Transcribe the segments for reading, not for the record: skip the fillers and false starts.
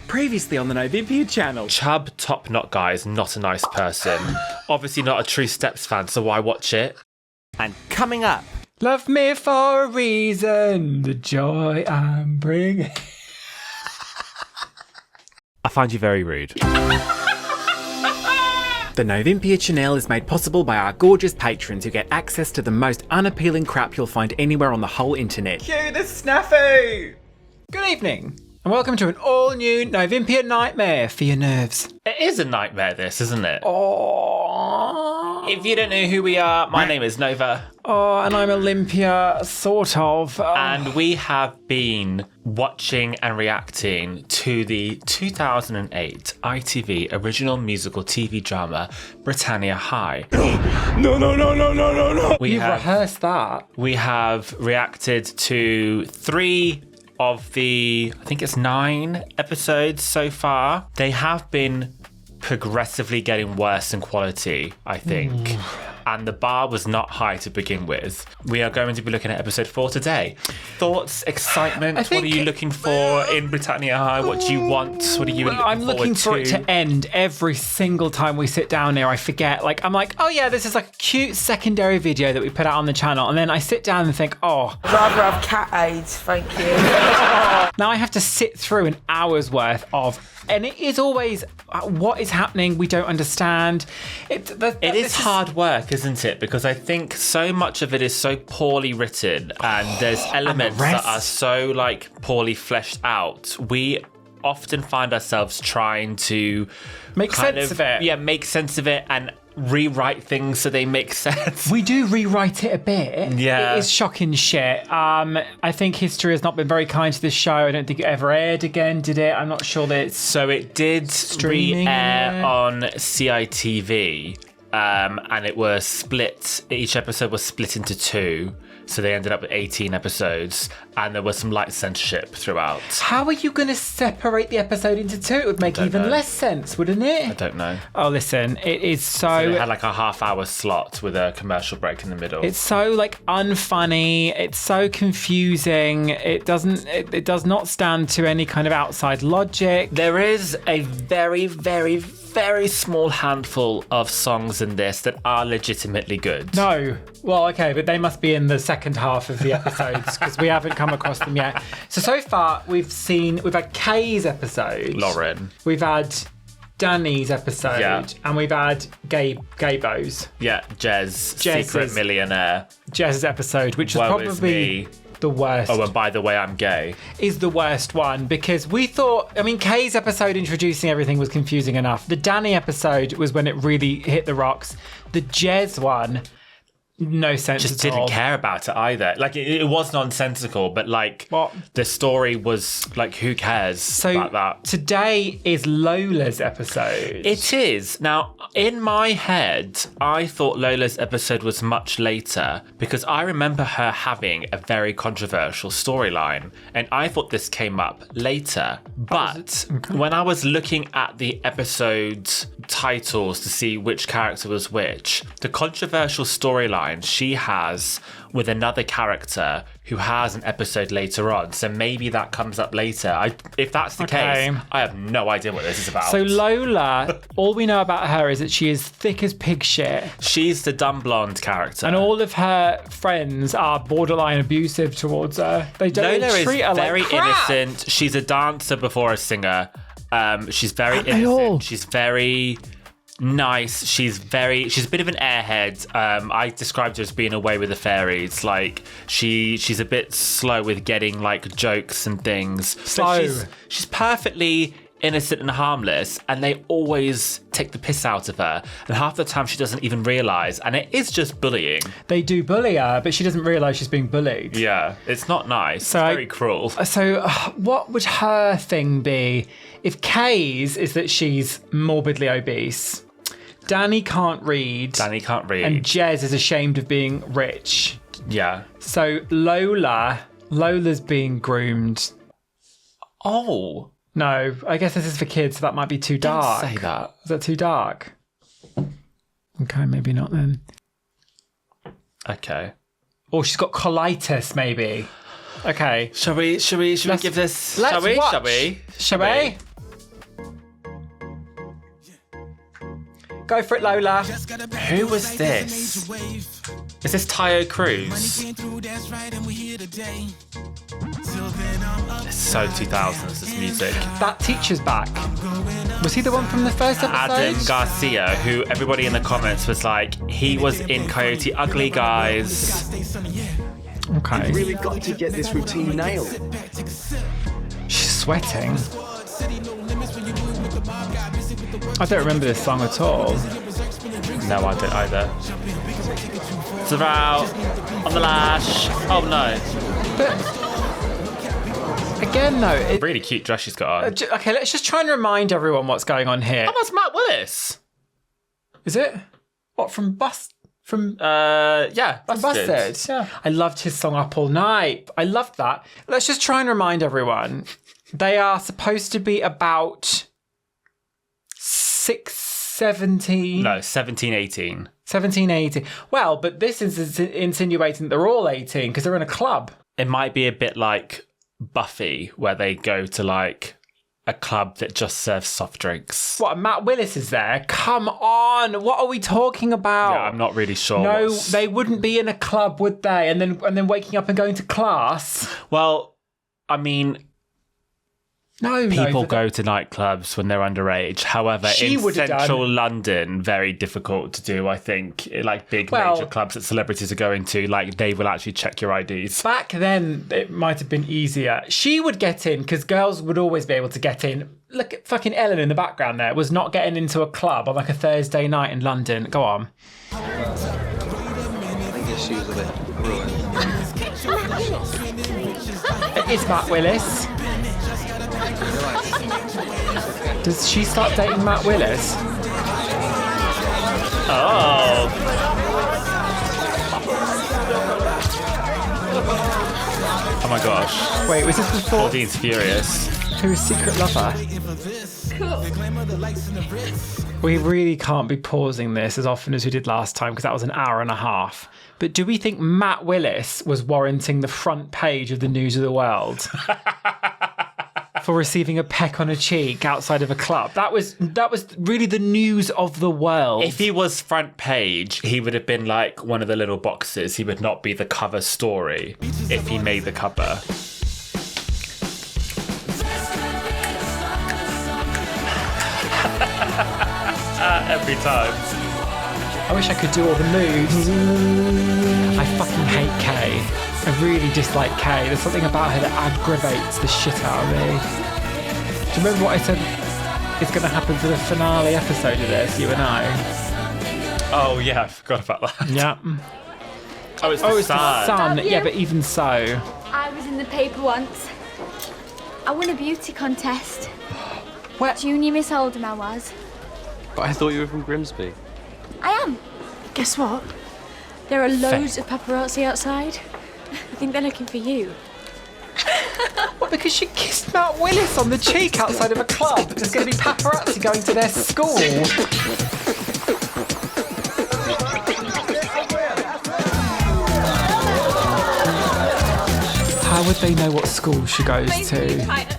Previously on the Novympia channel. Chub Top Knot guy is not a nice person. Obviously not a true Steps fan, so why watch it? And coming up, love me for a reason, the joy I'm bringing. I find you very rude. The Novympia channel is made possible by our gorgeous patrons who get access to the most unappealing crap you'll find anywhere on the whole internet. Cue the snafu! Good evening, and welcome to an all-new Novympia nightmare for your nerves. It is a nightmare, this, isn't it? Oh. If you don't know who we are, my name is Nova. Oh, and I'm Olympia, sort of. And we have been watching and reacting to the 2008 ITV original musical TV drama, Britannia High. No. You've rehearsed that. We have reacted to 3 of the, I think it's 9 episodes so far. They have been progressively getting worse in quality, I think. And the bar was not high to begin with. We are going to be looking at episode 4 today. Thoughts, excitement, what are you looking for in Britannia High? What do you want? What are you looking forward to? I'm looking for it to end every single time we sit down here. I forget. I'm like, oh yeah, this is like a cute secondary video that we put out on the channel. And then I sit down and think, oh. I'd rather have cat AIDS, thank you. Now I have to sit through an hour's worth of, and it is always, what is happening? We don't understand. It is hard work, isn't it? Because I think so much of it is so poorly written, and there's elements that are so poorly fleshed out. We often find ourselves trying to make sense of it. Yeah, make sense of it and rewrite things so they make sense. We do rewrite it a bit. Yeah. It is shocking shit. I think history has not been very kind to this show. I don't think it ever aired again, did it? I'm not sure that it's... So it did re-air on CITV, and it was split. Each episode was split into 2. So they ended up with 18 episodes, and there was some light censorship throughout. How are you going to separate the episode into 2? It would make even less sense, wouldn't it? I don't know. Oh, listen, it is so they had a half-hour slot with a commercial break in the middle. It's so unfunny. It's so confusing. It does not stand to any kind of outside logic. There is a very, very, very small handful of songs in this that are legitimately good. No. Well, okay, but they must be in the second half of the episodes because we haven't come across them yet. So far we've had Kay's episode. Lauren. We've had Danny's episode. And we've had Gabo's. Yeah, Jez's Secret Millionaire. Jez's episode, which was probably the worst. Oh, and by the way, I'm gay. Is the worst one because we thought, Kay's episode introducing everything was confusing enough. The Danny episode was when it really hit the rocks. The Jez one, no sense Just at all. Didn't care about it either. It was nonsensical, but the story was who cares about that? Today is Lola's episode. It is. Now, in my head, I thought Lola's episode was much later because I remember her having a very controversial storyline, and I thought this came up later. But when I was looking at the episode titles to see which character was which, the controversial storyline she has with another character who has an episode later on. So maybe that comes up later. If that's the case, I have no idea what this is about. So Lola, all we know about her is that she is thick as pig shit. She's the dumb blonde character. And all of her friends are borderline abusive towards her. They don't Lola treat her is very like crap. innocent. She's a dancer before a singer. She's very innocent. She's very nice. She's a bit of an airhead. I described her as being away with the fairies. She's a bit slow with getting jokes and things. Slow. She's perfectly innocent and harmless, and they always take the piss out of her, and half the time she doesn't even realise, and it is just bullying. They do bully her, but she doesn't realise she's being bullied. Yeah, it's not nice. It's very cruel. So what would her thing be? If Kay's is that she's morbidly obese, Danny can't read, and Jez is ashamed of being rich. Yeah. So Lola's being groomed. Oh. No, I guess this is for kids, so that might be too dark. Don't say that. Is that too dark? Okay, maybe not then. Okay. Or she's got colitis, maybe. Okay. Shall we give this? Shall we? Go for it, Lola. Who was this? Is this Tayo Cruz? It's so 2000s, this music. That teacher's back. Was he the one from the first episode? Adam Garcia, who everybody in the comments was like, he was in Coyote Ugly, guys. Okay. Really got to get this routine nailed. She's sweating. I don't remember this song at all. No, I don't either. Zarao on the lash. Oh no. But again, though, Really cute dress she's got on. okay, let's just try and remind everyone what's going on here. Oh, that's Matt Willis. Is it? What, from Bust? From Yeah, Busted. Yeah. I loved his song Up All Night. I loved that. Let's just try and remind everyone. They are supposed to be about 17, 18. 17, 18. Well, but this is insinuating that they're all 18 because they're in a club. It might be a bit like Buffy, where they go to like a club that just serves soft drinks. What, Matt Willis is there? Come on, what are we talking about? Yeah, I'm not really sure. No, they wouldn't be in a club, would they? And then waking up and going to class. Well, I mean, No, people go to nightclubs when they're underage. However, She in would have central done. London, very difficult to do, I think. Like big Well- major clubs that celebrities are going to, like they will actually check your IDs. Back then, it might have been easier. She would get in because girls would always be able to get in. Look at fucking Ellen in the background there, was not getting into a club on like a Thursday night in London. Go on. I think she was a bit ruined. It is Matt Willis. Does she start dating Matt Willis? Oh, oh my gosh. Wait, was this before? Claudine's furious. Who is Secret Lover? We really can't be pausing this as often as we did last time because that was an hour and a half. But do we think Matt Willis was warranting the front page of the News of the World for receiving a peck on a cheek outside of a club? That was really the news of the world. If he was front page, he would have been like one of the little boxes. He would not be the cover story if he made the cover. Every time. I wish I could do all the moves. I fucking hate Kay. I really dislike Kay. There's something about her that aggravates the shit out of me. Do you remember what I said is going to happen for the finale episode of this, you and I? Oh yeah, I forgot about that. Yeah. Oh, it's the Oh, it's the sun. sun. Have Yeah, you? but even so. I was in the paper once. I won a beauty contest. Where? Junior Miss Oldham I was. But I thought you were from Grimsby. I am. Guess what? There are loads of paparazzi outside. I think they're looking for you. What, because she kissed Matt Willis on the cheek outside of a club? There's going to be paparazzi going to their school. How would they know what school she goes to?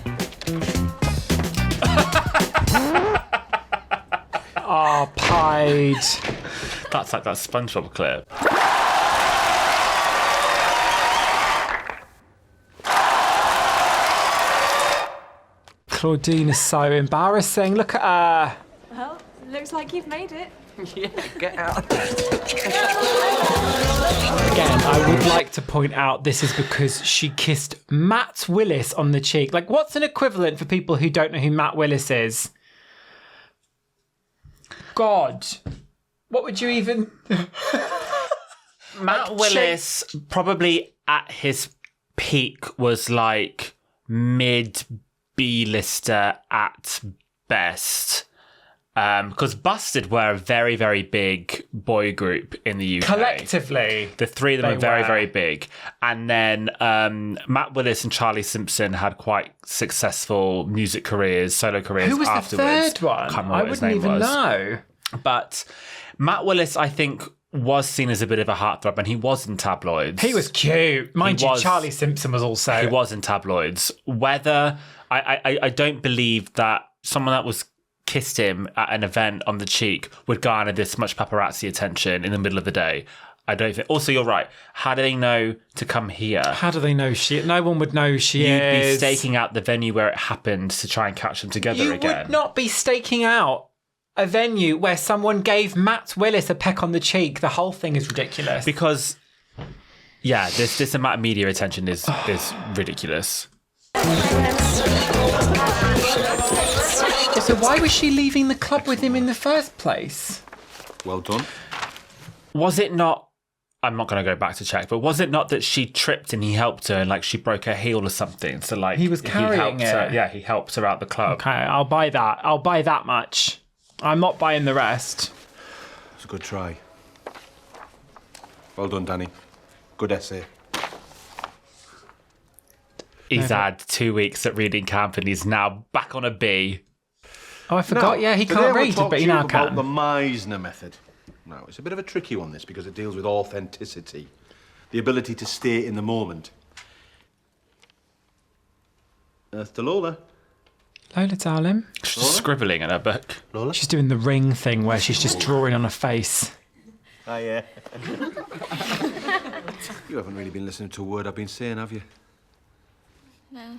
Oh, pied. That's like that SpongeBob clip. Claudine is so embarrassing. Look at her. Well, looks like you've made it. Yeah, get out. Again, I would like to point out this is because she kissed Matt Willis on the cheek. Like, what's an equivalent for people who don't know who Matt Willis is? God. What would you even... Matt Willis probably at his peak was like mid B-lister at best. Because Busted were a very, very big boy group in the UK. Collectively. The three of them They are very, were. very big. And then Matt Willis and Charlie Simpson had quite successful music careers, solo careers Who was afterwards. the third one? Can't remember I what his wouldn't name even was. know. But Matt Willis, I think, was seen as a bit of a heartthrob, and he was in tabloids. He was cute. Mind you, was. Charlie Simpson was also... He was in tabloids. Whether I don't believe that someone that was kissed him at an event on the cheek would garner this much paparazzi attention in the middle of the day. I don't think. Also, you're right. How do they know to come here? How do they know no one would know she You'd is. be staking out the venue where it happened to try and catch them together again. You would not be staking out a venue where someone gave Matt Willis a peck on the cheek. The whole thing is ridiculous. Because, yeah, this amount of media attention is ridiculous. So why was she leaving the club with him in the first place? Well done. Was it not... I'm not going to go back to check, but was it not that she tripped and he helped her and like she broke her heel or something? So like he was carrying her. Yeah, he helped her out the club. Okay, I'll buy that. I'll buy that much. I'm not buying the rest. It's a good try. Well done, Danny. Good essay. He's had 2 weeks at reading camp and he's now back on a B. Oh, I forgot. Yeah, he can't read, but he now can. About the Meisner method. Now, it's a bit of a tricky one, this, because it deals with authenticity, the ability to stay in the moment. That's to Lola. Lola, darling. She's just scribbling in her book. Lola? She's doing the ring thing where she's just drawing on her face. Oh, yeah. You haven't really been listening to a word I've been saying, have you? No.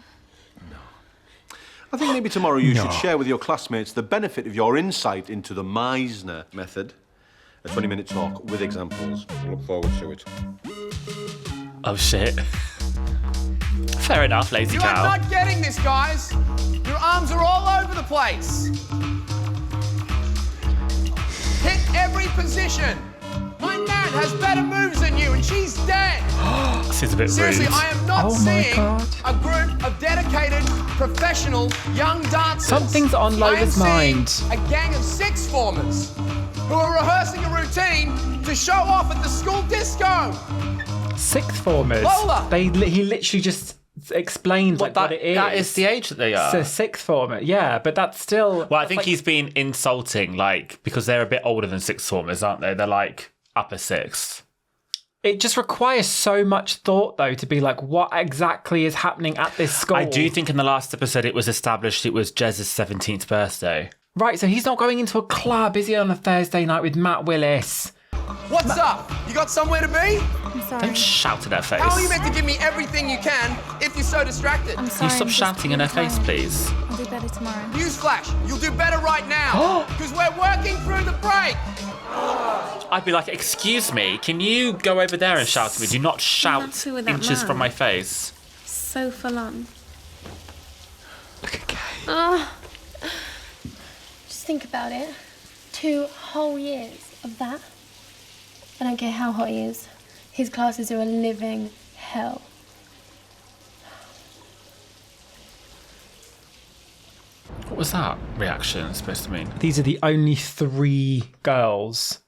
I think maybe tomorrow you should share with your classmates the benefit of your insight into the Meisner method. A 20-minute talk with examples. I look forward to it. Oh, shit. Fair enough, lazy You cow. are not getting this, guys. Your arms are all over the place. Hit every position. My man has better moves than you, and she's dead. This is a bit Seriously, rude. I am not seeing a group of dedicated, professional, young dancers. Something's on Lola's mind. I am seeing a gang of sixth formers who are rehearsing a routine to show off at the school disco. Sixth formers. Lola! He literally just explained what it is. That is the age that they are. It's a sixth former, yeah, but that's still... Well, I think he's been insulting, like, because they're a bit older than sixth formers, aren't they? They're like upper sixth. It just requires so much thought, though, to be like, what exactly is happening at this school? I do think in the last episode it was established it was Jez's 17th birthday. Right, so he's not going into a club, is he, on a Thursday night with Matt Willis? What's up? You got somewhere to be? I'm sorry. Don't shout in her face. How are you meant to give me everything you can if you're so distracted? I'm Can sorry. you stop I'm just shouting in her really face, tired. please? I'll do better tomorrow. Newsflash, you'll do better right now. Because we're working through the break. I'd be like, excuse me, can you go over there and shout at me? Do not shout happy with that inches man? from my face. So full on. Okay. Just think about it. 2 whole years of that. I don't care how hot he is. His classes are a living hell. What was that reaction supposed to mean? These are the only 3 girls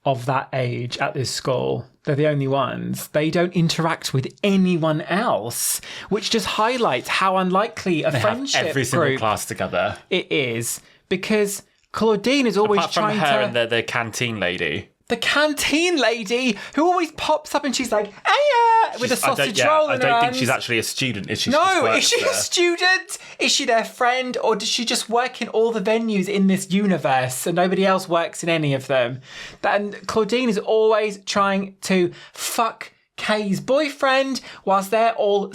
of that age at this school. They're the only ones. They don't interact with anyone else, which just highlights how unlikely a They friendship have every single group class together. it is, because Claudine is always Apart from trying her to... and the canteen lady. The canteen lady who always pops up and she's like, "Hiya!" with a sausage roll I in her don't think hands. she's actually a student, is she? No, is she a student? Is she their friend? Or does she just work in all the venues in this universe and nobody else works in any of them? And Claudine is always trying to fuck Kay's boyfriend whilst they're all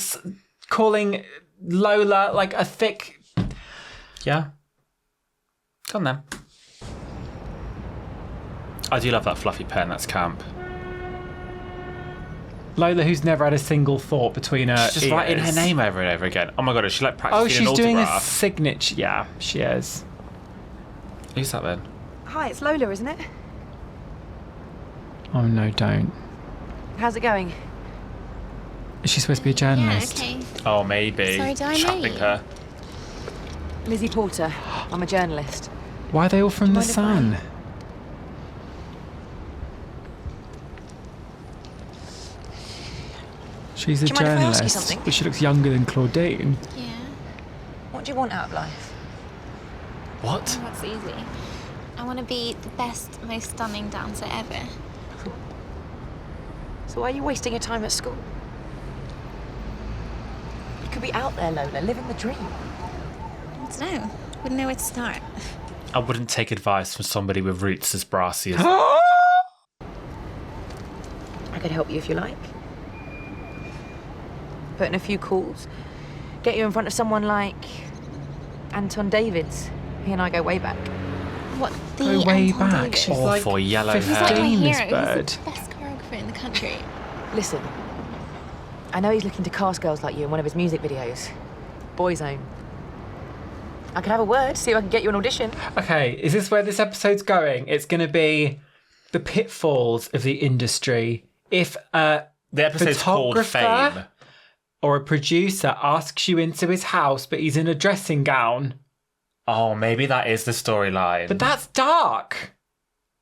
calling Lola like a thick... Yeah. Go on then. I do love that fluffy pen, that's camp. Lola, who's never had a single thought between her She's just ears. writing her name over and over again. Oh my god, is she like practicing Oh, she's an doing a autograph? signature. Yeah, she is. Who's that then? Hi, it's Lola, isn't it? Oh no, don't. How's it going? Is she supposed to be a Yeah, journalist? okay. Oh, maybe. Sorry, do I know Shopping you? her. Lizzie Porter. I'm a journalist. Why are they all from The mind if I- Sun? She's a Do you mind if I ask you journalist, something? but she looks younger than Claudine. Yeah, What do you want out of life? What? that's easy. I want to be the best, most stunning dancer ever. So why are you wasting your time at school? You could be out there, Lola, living the dream. I don't know. Wouldn't know where to start. I wouldn't take advice from somebody with roots as brassy as I could help you if you like. Put in a few calls. Get you in front of someone like Anton Davids. He and I go way back. What, the Go way Anton back. Davies? She's awful like yellow 15, hair. He's like my this hero. bird. He's the best choreographer in the country. Listen, I know he's looking to cast girls like you in one of his music videos. Boyzone. I could have a word, see if I can get you an audition. Okay, is this where this episode's going? It's going to be the pitfalls of the industry. If a The episode's called photographer Fame. or a producer asks you into his house, but he's in a dressing gown. Oh, maybe that is the storyline. But that's dark.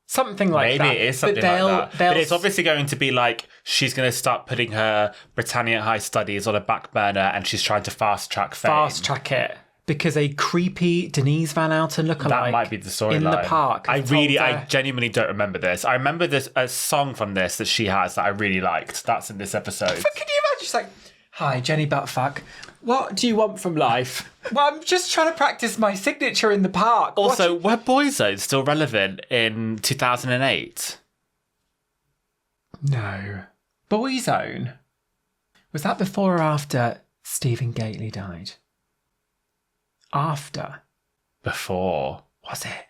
Something like that. Maybe it is something like that. But it's obviously going to be like she's going to start putting her Britannia High studies on a back burner and she's trying to fast track fame. fast track it. Because a creepy Denise Van Outen lookalike That might be the storyline. in the park. I told her- genuinely don't remember this. I remember a song from this that she has that I really liked. That's in this episode. Can you imagine? She's like, "Hi, Jenny Buttfuck. What do you want from life?" Well, I'm just trying to practice my signature in the park. Also, were Boyzone still relevant in 2008? No. Boyzone? Was that before or after Stephen Gately died? After. Before. Was it?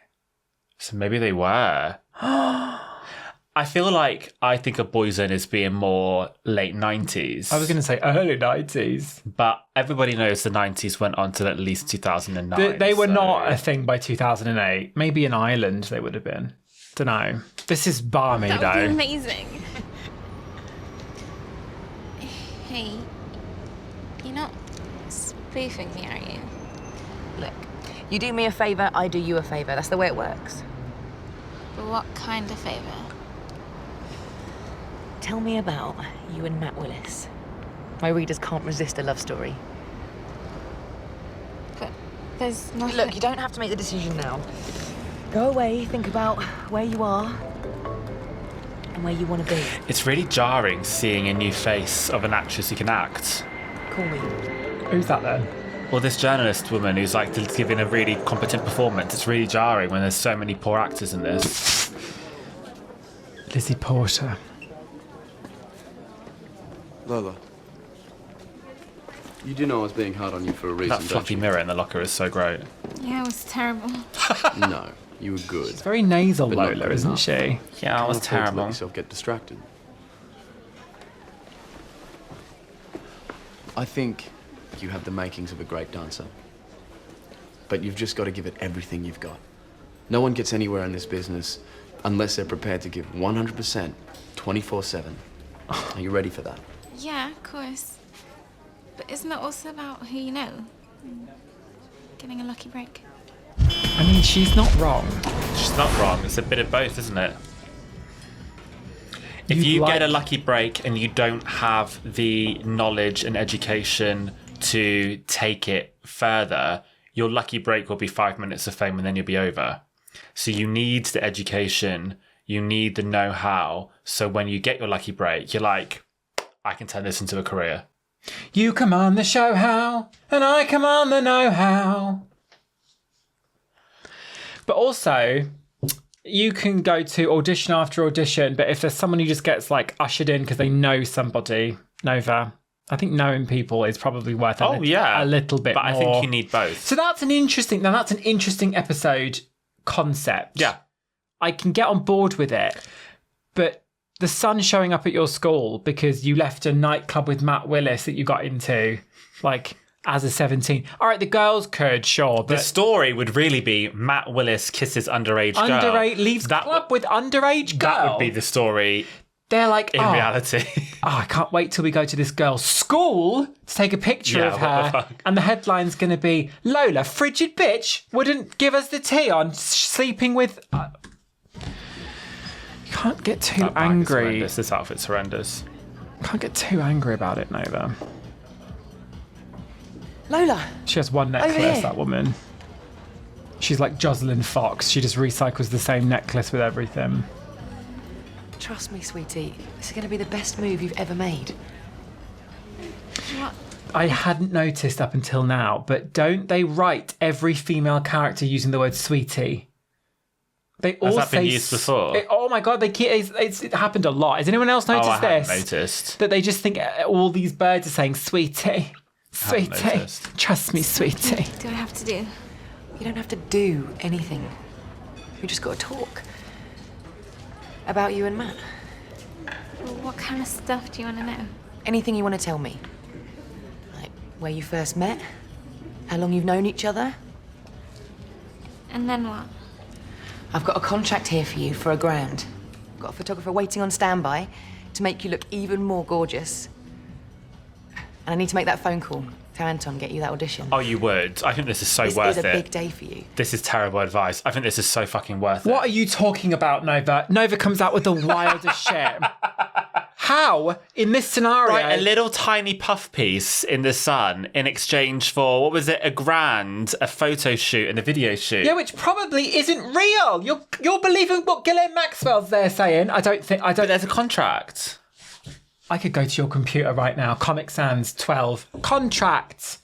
So maybe they were. I feel like I think of Boyzone as being more late 90s. I was going to say early 90s. But everybody knows the 90s went on till at least 2009. They were so- not a thing by 2008. Maybe in Ireland they would have been. Don't know. This is balmy That would be though. amazing. Hey, you're not spoofing me, are you? Look, you do me a favour, I do you a favour. That's the way it works. But what kind of favour? Tell me about you and Matt Willis. My readers can't resist a love story. But there's nothing... Look, you don't have to make the decision now. Go away, think about where you are and where you want to be. It's really jarring seeing a new face of an actress who can act. Call me. Who's that then? Well, this journalist woman who's like giving a really competent performance. It's really jarring when there's so many poor actors in this. Lizzie Porter. Lola, you do know I was being hard on you for a reason, That don't fluffy you? mirror in the locker is so great. Yeah, it was terrible. No, you were good. It's very nasal, But not Lola, good isn't enough. she? Yeah, that was Can't afford to terrible. let yourself get distracted. I think you have the makings of a great dancer. But you've just got to give it everything you've got. No one gets anywhere in this business unless they're prepared to give 100%, 24/7. Are you ready for that? Yeah, of course. But isn't it also about who you know? Getting a lucky break. I mean, she's not wrong. She's not wrong. It's a bit of both, isn't it? If You'd you like- get a lucky break and you don't have the knowledge and education to take it further, your lucky break will be 5 minutes of fame and then you'll be over. So you need the education, you need the know-how, so when you get your lucky break, you're like, I can turn this into a career. You command the show how, and I command the know-how. But also, you can go to audition after audition, but if there's someone who just gets like ushered in because they know somebody, Nova, I think knowing people is probably worth a little bit but more. I think you need both. So that's an interesting episode concept. Yeah. I can get on board with it. But the sun showing up at your school because you left a nightclub with Matt Willis that you got into, like, as a 17. All right, the girls could, sure, The but story would really be Matt Willis kisses underage girl. leaves club with underage girl. That would be the story They're like, in reality. I can't wait till we go to this girl's school to take a picture Yeah, of what the her. fuck? And the headline's going to be, Lola, frigid bitch, wouldn't give us the tea on sleeping with... You can't get too That bag is angry. horrendous. This outfit's horrendous. Can't get too angry about it, Nova. Lola! She has one Over necklace, here. that woman. She's like Jocelyn Fox. She just recycles the same necklace with everything. Trust me, sweetie. This is going to be the best move you've ever made. What? I hadn't noticed up until now, but don't they write every female character using the word sweetie? They all Has that been say used before? Oh my god, it happened a lot. Has anyone else noticed I haven't this? noticed. That they just think all these birds are saying sweetie, sweetie, noticed. trust me, sweetie. Do I have to do? You don't have to do anything. We just got to talk. About you and Matt. Well, what kind of stuff do you want to know? Anything you want to tell me. Like where you first met, how long you've known each other. And then what? I've got a contract here for you for £1,000. Got a photographer waiting on standby to make you look even more gorgeous. And I need to make that phone call to Anton, get you that audition. Oh, you would? I think this is so This worth is it. a big day for you. This is terrible advice. I think this is so fucking worth it. What are you talking about, Nova? Nova comes out with the wildest shit. How, in this scenario... Right, a little tiny puff piece in the sun in exchange for, what was it, £1,000, a photo shoot and a video shoot. Yeah, which probably isn't real. You're believing what Ghislaine Maxwell's there saying. But there's a contract. I could go to your computer right now. Comic Sans 12. Contract.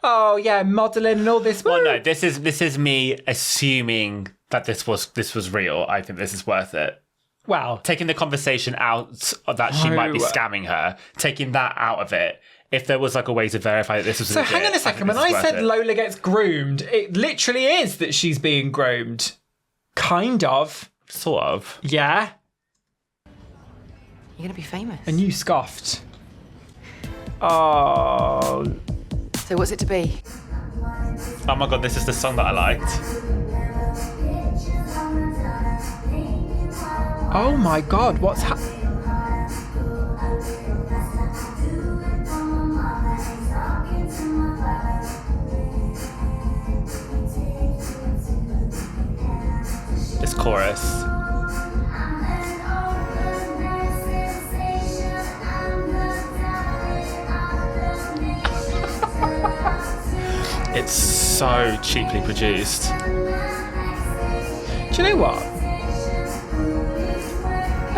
Oh yeah, modelling and all this. Well, no, this is me assuming that this was real. I think this is worth it. Well, taking the conversation out that she might be scamming her, taking that out of it. If there was like a way to verify that this was so legit, hang on a second. When I said Lola gets groomed, it literally is that she's being groomed. Kind of. Sort of. Yeah. You're gonna be famous. And you scoffed. Oh. So what's it to be? Oh my god, this is the song that I liked. Oh my god, what's This chorus. It's so cheaply produced. Do you know what?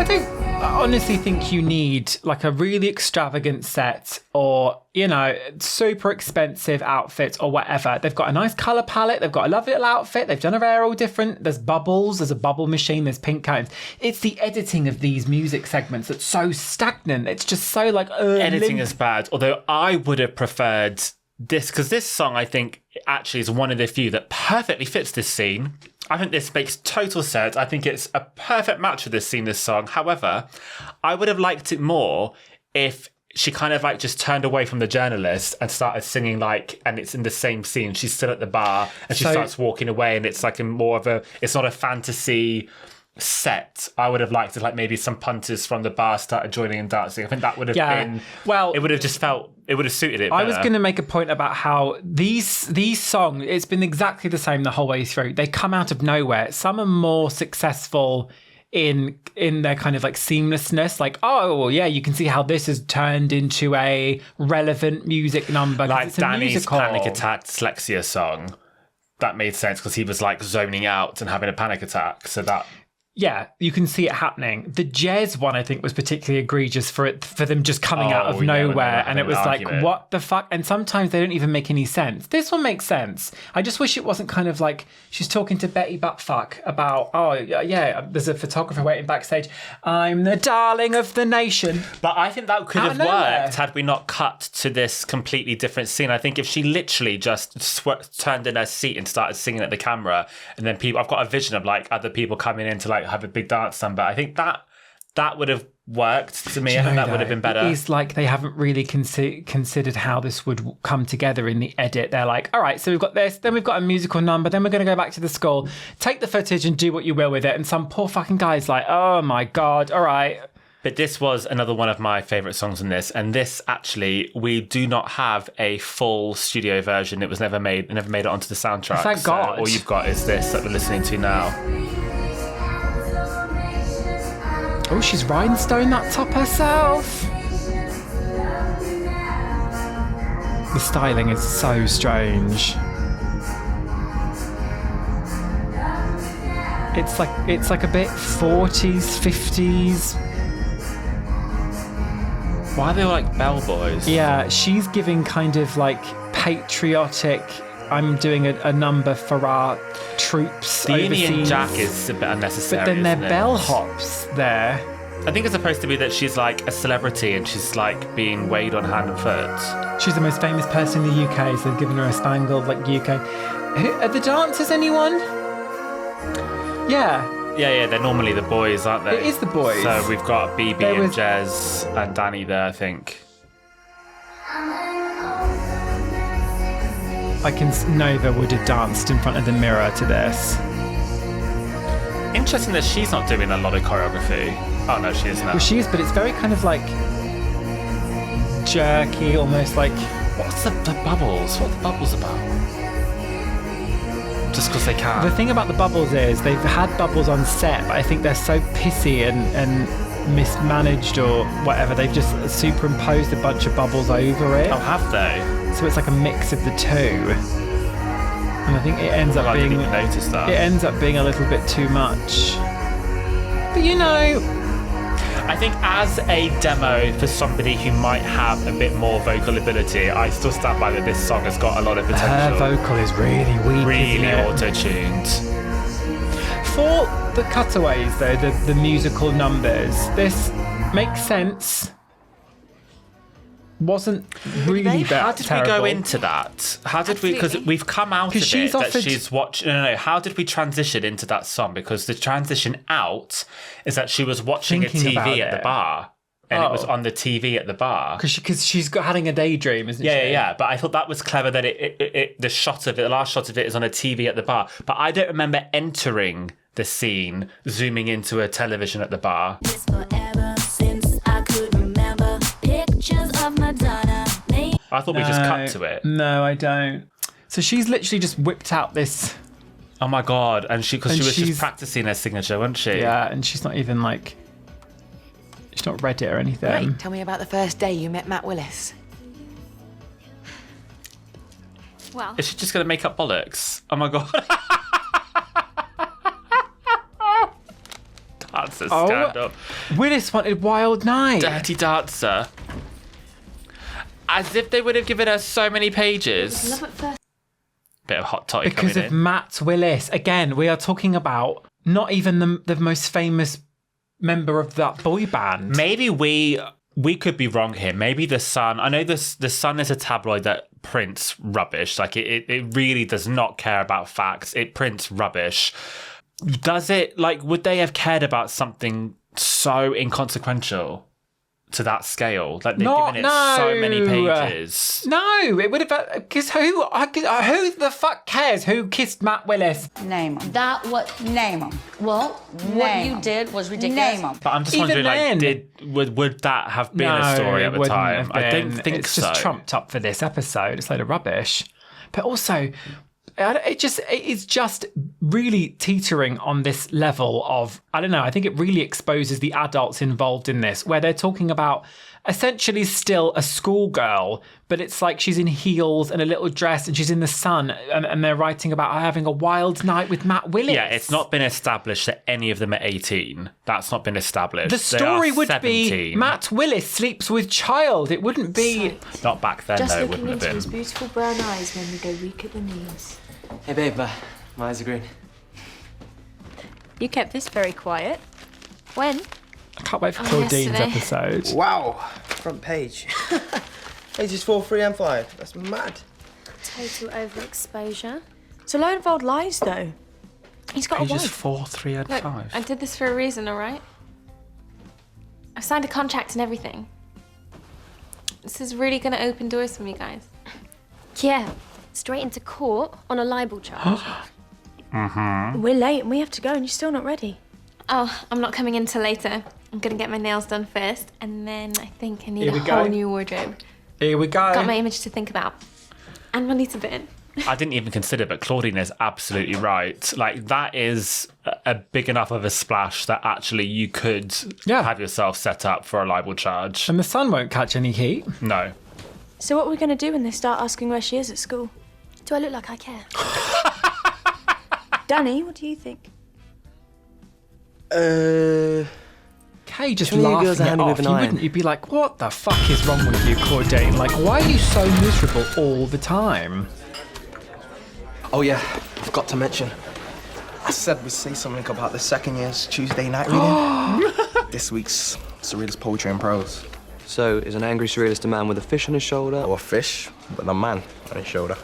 I honestly think you need like a really extravagant set or, you know, super expensive outfit or whatever. They've got a nice colour palette. They've got a lovely little outfit. They've done her hair all different. There's bubbles. There's a bubble machine. There's pink curtains. It's the editing of these music segments that's so stagnant. It's just so like... Editing is bad. Although I would have preferred this, because this song, I think, actually is one of the few that perfectly fits this scene. I think this makes total sense. I think it's a perfect match for this scene, this song. However, I would have liked it more if she kind of like just turned away from the journalist and started singing like, and it's in the same scene. She's still at the bar and she starts walking away and it's like it's not a fantasy set. I would have liked it like maybe some punters from the bar started joining and dancing. I think that would have been, well, it would have just felt, it would have suited it better. I was going to make a point about how these songs, it's been exactly the same the whole way through. They come out of nowhere. Some are more successful in their kind of like seamlessness, like, oh yeah, you can see how this has turned into a relevant music number, like it's a Danny's musical. Panic Attack Dyslexia song. That made sense because he was like zoning out and having a panic attack, so that... Yeah, you can see it happening. The Jez one, I think, was particularly egregious for them just coming out of nowhere. And it was like, what the fuck? And sometimes they don't even make any sense. This one makes sense. I just wish it wasn't kind of like she's talking to Betty Buttfuck about, oh, yeah, there's a photographer waiting backstage. I'm the darling of the nation. But I think that could have worked had we not cut to this completely different scene. I think if she literally just turned in her seat and started singing at the camera, and then I've got a vision of like other people coming in to like have a big dance number. I think that would have worked to me. I think that would have been better. It's like they haven't really considered how this would come together in the edit. They're like, all right, so we've got this, then we've got a musical number, then we're going to go back to the school, take the footage and do what you will with it. And some poor fucking guy's like, oh my God, all right. But this was another one of my favourite songs in this. And this, actually, we do not have a full studio version. It was never made it onto the soundtrack. Thank God. All you've got is this that we're listening to now. Oh, she's rhinestone that top herself. The styling is so strange. It's like a bit 40s, 50s. Why are they all like bellboys? Yeah, she's giving kind of like patriotic, I'm doing a number for our troops The overseas. Union Jack is a bit unnecessary. But then they're isn't it? bellhops there. I think it's supposed to be that she's like a celebrity and she's like being weighed on hand and foot. She's the most famous person in the UK, so they've given her a spangled like UK. Are the dancers anyone? Yeah. Yeah, they're normally the boys, aren't they? It is the boys. So we've got BB and Jez and Danny there, I think. Nova would have danced in front of the mirror to this. Interesting that she's not doing a lot of choreography. Oh no, she is now. Well, she is, but it's very kind of like jerky, almost like. What's the bubbles? What are the bubbles about? Just because they can. The thing about the bubbles is they've had bubbles on set, but I think they're so pissy and mismanaged or whatever. They've just superimposed a bunch of bubbles over it. Oh, have they? So it's like a mix of the two. And I think it ends up being. I didn't even notice that. It ends up being a little bit too much. But you know. I think as a demo for somebody who might have a bit more vocal ability, I still stand by that this song has got a lot of potential. Her vocal is really weak. Really auto-tuned. For the cutaways, though, the musical numbers, this makes sense. Wasn't really that How did terrible. we go into that? How did we? Because we've come out of it she's that offered- she's watching. No. How did we transition into that song? Because the transition out is that she was watching Thinking a about TV at the it. bar, and it was on the TV at the bar. Because she's got having a daydream, isn't she? Yeah. But I thought that was clever that the shot of it, the last shot of it, is on a TV at the bar. But I don't remember entering the scene, zooming into a television at the bar. I thought we just cut to it. No, I don't. So she's literally just whipped out this. Oh my god! And because she was she's- just practicing her signature, wasn't she? Yeah, and she's not even like. She's not read it or anything. Right, tell me about the first day you met Matt Willis. Well, Is she just going to make up bollocks? Oh my god. Dancer scandal. Willis wanted Wild Night. Dirty Dancer. As if they would have given her so many pages. Love at first. Bit of hot toddy Because coming of in. Matt Willis. Again, we are talking about not even the most famous member of that boy band. Maybe we could be wrong here. Maybe The Sun. I know the Sun is a tabloid that prints rubbish. Like it really does not care about facts. It prints rubbish. Does it, like, would they have cared about something so inconsequential to that scale? Like they've given it so many pages. No, it would have. Because who the fuck cares who kissed Matt Willis? Name them. That what? Name them. Well, what Name you 'em. did was ridiculous. Name them. But I'm just Even wondering, like, then- would that have been a story at the wouldn't time? have I don't been. think it's so. just trumped up for this episode. It's a load of rubbish. But also, it's just really teetering on this level of, I don't know, I think it really exposes the adults involved in this, where they're talking about essentially still a schoolgirl, but it's like she's in heels and a little dress and she's in the sun, and they're writing about her having a wild night with Matt Willis. Yeah, it's not been established that any of them are 18. That's not been established. The story They are would 17. be Matt Willis sleeps with child. It wouldn't be... Not back then, Just though, looking wouldn't into have his been. beautiful brown eyes when we go weak at the knees. Hey babe, my eyes are green. You kept this very quiet. When? I can't wait for Claudine's yesterday. episode. Wow, front page. Pages 4, 3 and 5. That's mad. Total overexposure. It's a load of old lies, though. He's got a Pages wife. 4, 3 and look, 5. I did this for a reason, all right? I've signed a contract and everything. This is really going to open doors for me, guys. Yeah, straight into court on a libel charge. We're late and we have to go and you're still not ready. Oh, I'm not coming in till later. I'm going to get my nails done first, and then I think I need Here a we whole go. new wardrobe. Here we go. Got my image to think about. And money to burn. I didn't even consider, but Claudine is absolutely right. Like, that is a big enough of a splash that actually you could have yourself set up for a libel charge. And the sun won't catch any heat. No. So what are we going to do when they start asking where she is at school? Do I look like I care? Danny, what do you think? Kay just Surely you laughing girls are it handy off. with an You iron. wouldn't. You'd be like, what the fuck is wrong with you, Claudine? Like, why are you so miserable all the time? Oh yeah, forgot to mention. I said we'd say something about the second year's Tuesday night reading. This week's Surrealist Poetry and Prose. So, is an angry surrealist a man with a fish on his shoulder? Or a fish with a man on his shoulder.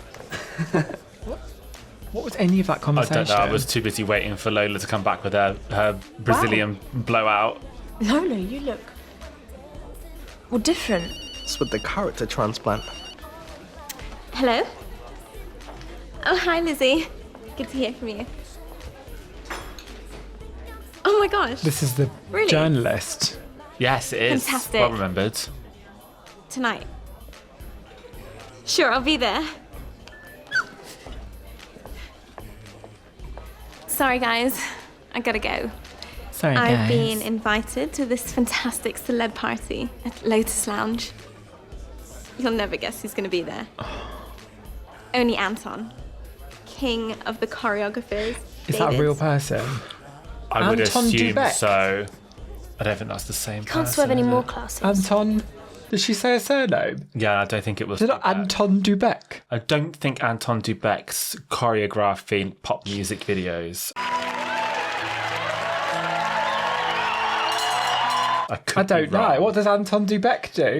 What was any of that I conversation? don't know. I was too busy waiting for Lola to come back with her Brazilian blowout. Lola, you look... well, different. It's with the character transplant. Hello? Oh, hi, Lizzie. Good to hear from you. Oh my gosh. This is the Really? journalist. Yes, it is. Fantastic. Well remembered. Tonight. Sure, I'll be there. Sorry, guys. I gotta go. Sorry, I've guys. been invited to this fantastic celeb party at Lotus Lounge. You'll never guess who's gonna be there. Only Anton, king of the choreographers. Is that a real person? I would Anton assume Dubek. so. I don't think that's the same person. Can't swerve any is more it? classes. Anton. Did she say a surname? Yeah, I don't think it was. Is it not Anton Dubek? I don't think Anton Dubek's choreographing pop music videos. I don't know. What does Anton Dubek do?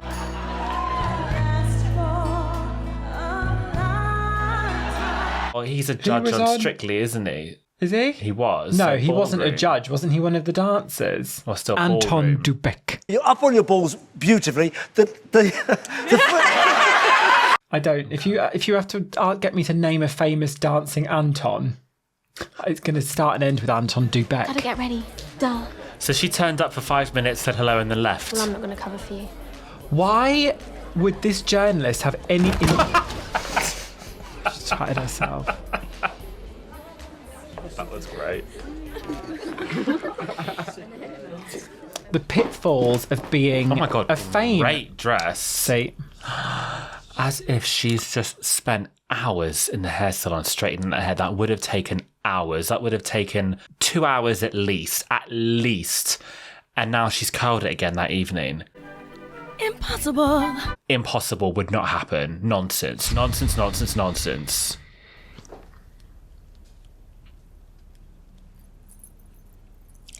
Well, he's a judge was on on? Strictly, isn't he? Is he? He was. No, So he wasn't a Ballroom. judge. Wasn't he one of the dancers? Well, still Anton Ballroom. Dubek. You're up on your balls beautifully. I don't. If you have to get me to name a famous dancing Anton, it's going to start and end with Anton Dubek. Gotta get ready. Duh. So she turned up for 5 minutes, said hello, and then left. Well, I'm not gonna cover for you. Why would this journalist have any... She's chatted herself. That was great. The pitfalls of being Oh my god, a fame. great dress. See, as if she's just spent hours in the hair salon straightening her hair. That would have taken hours. That would have taken 2 hours at least. And now she's curled it again that evening. Impossible. Impossible would not happen. Nonsense. Nonsense, nonsense, nonsense.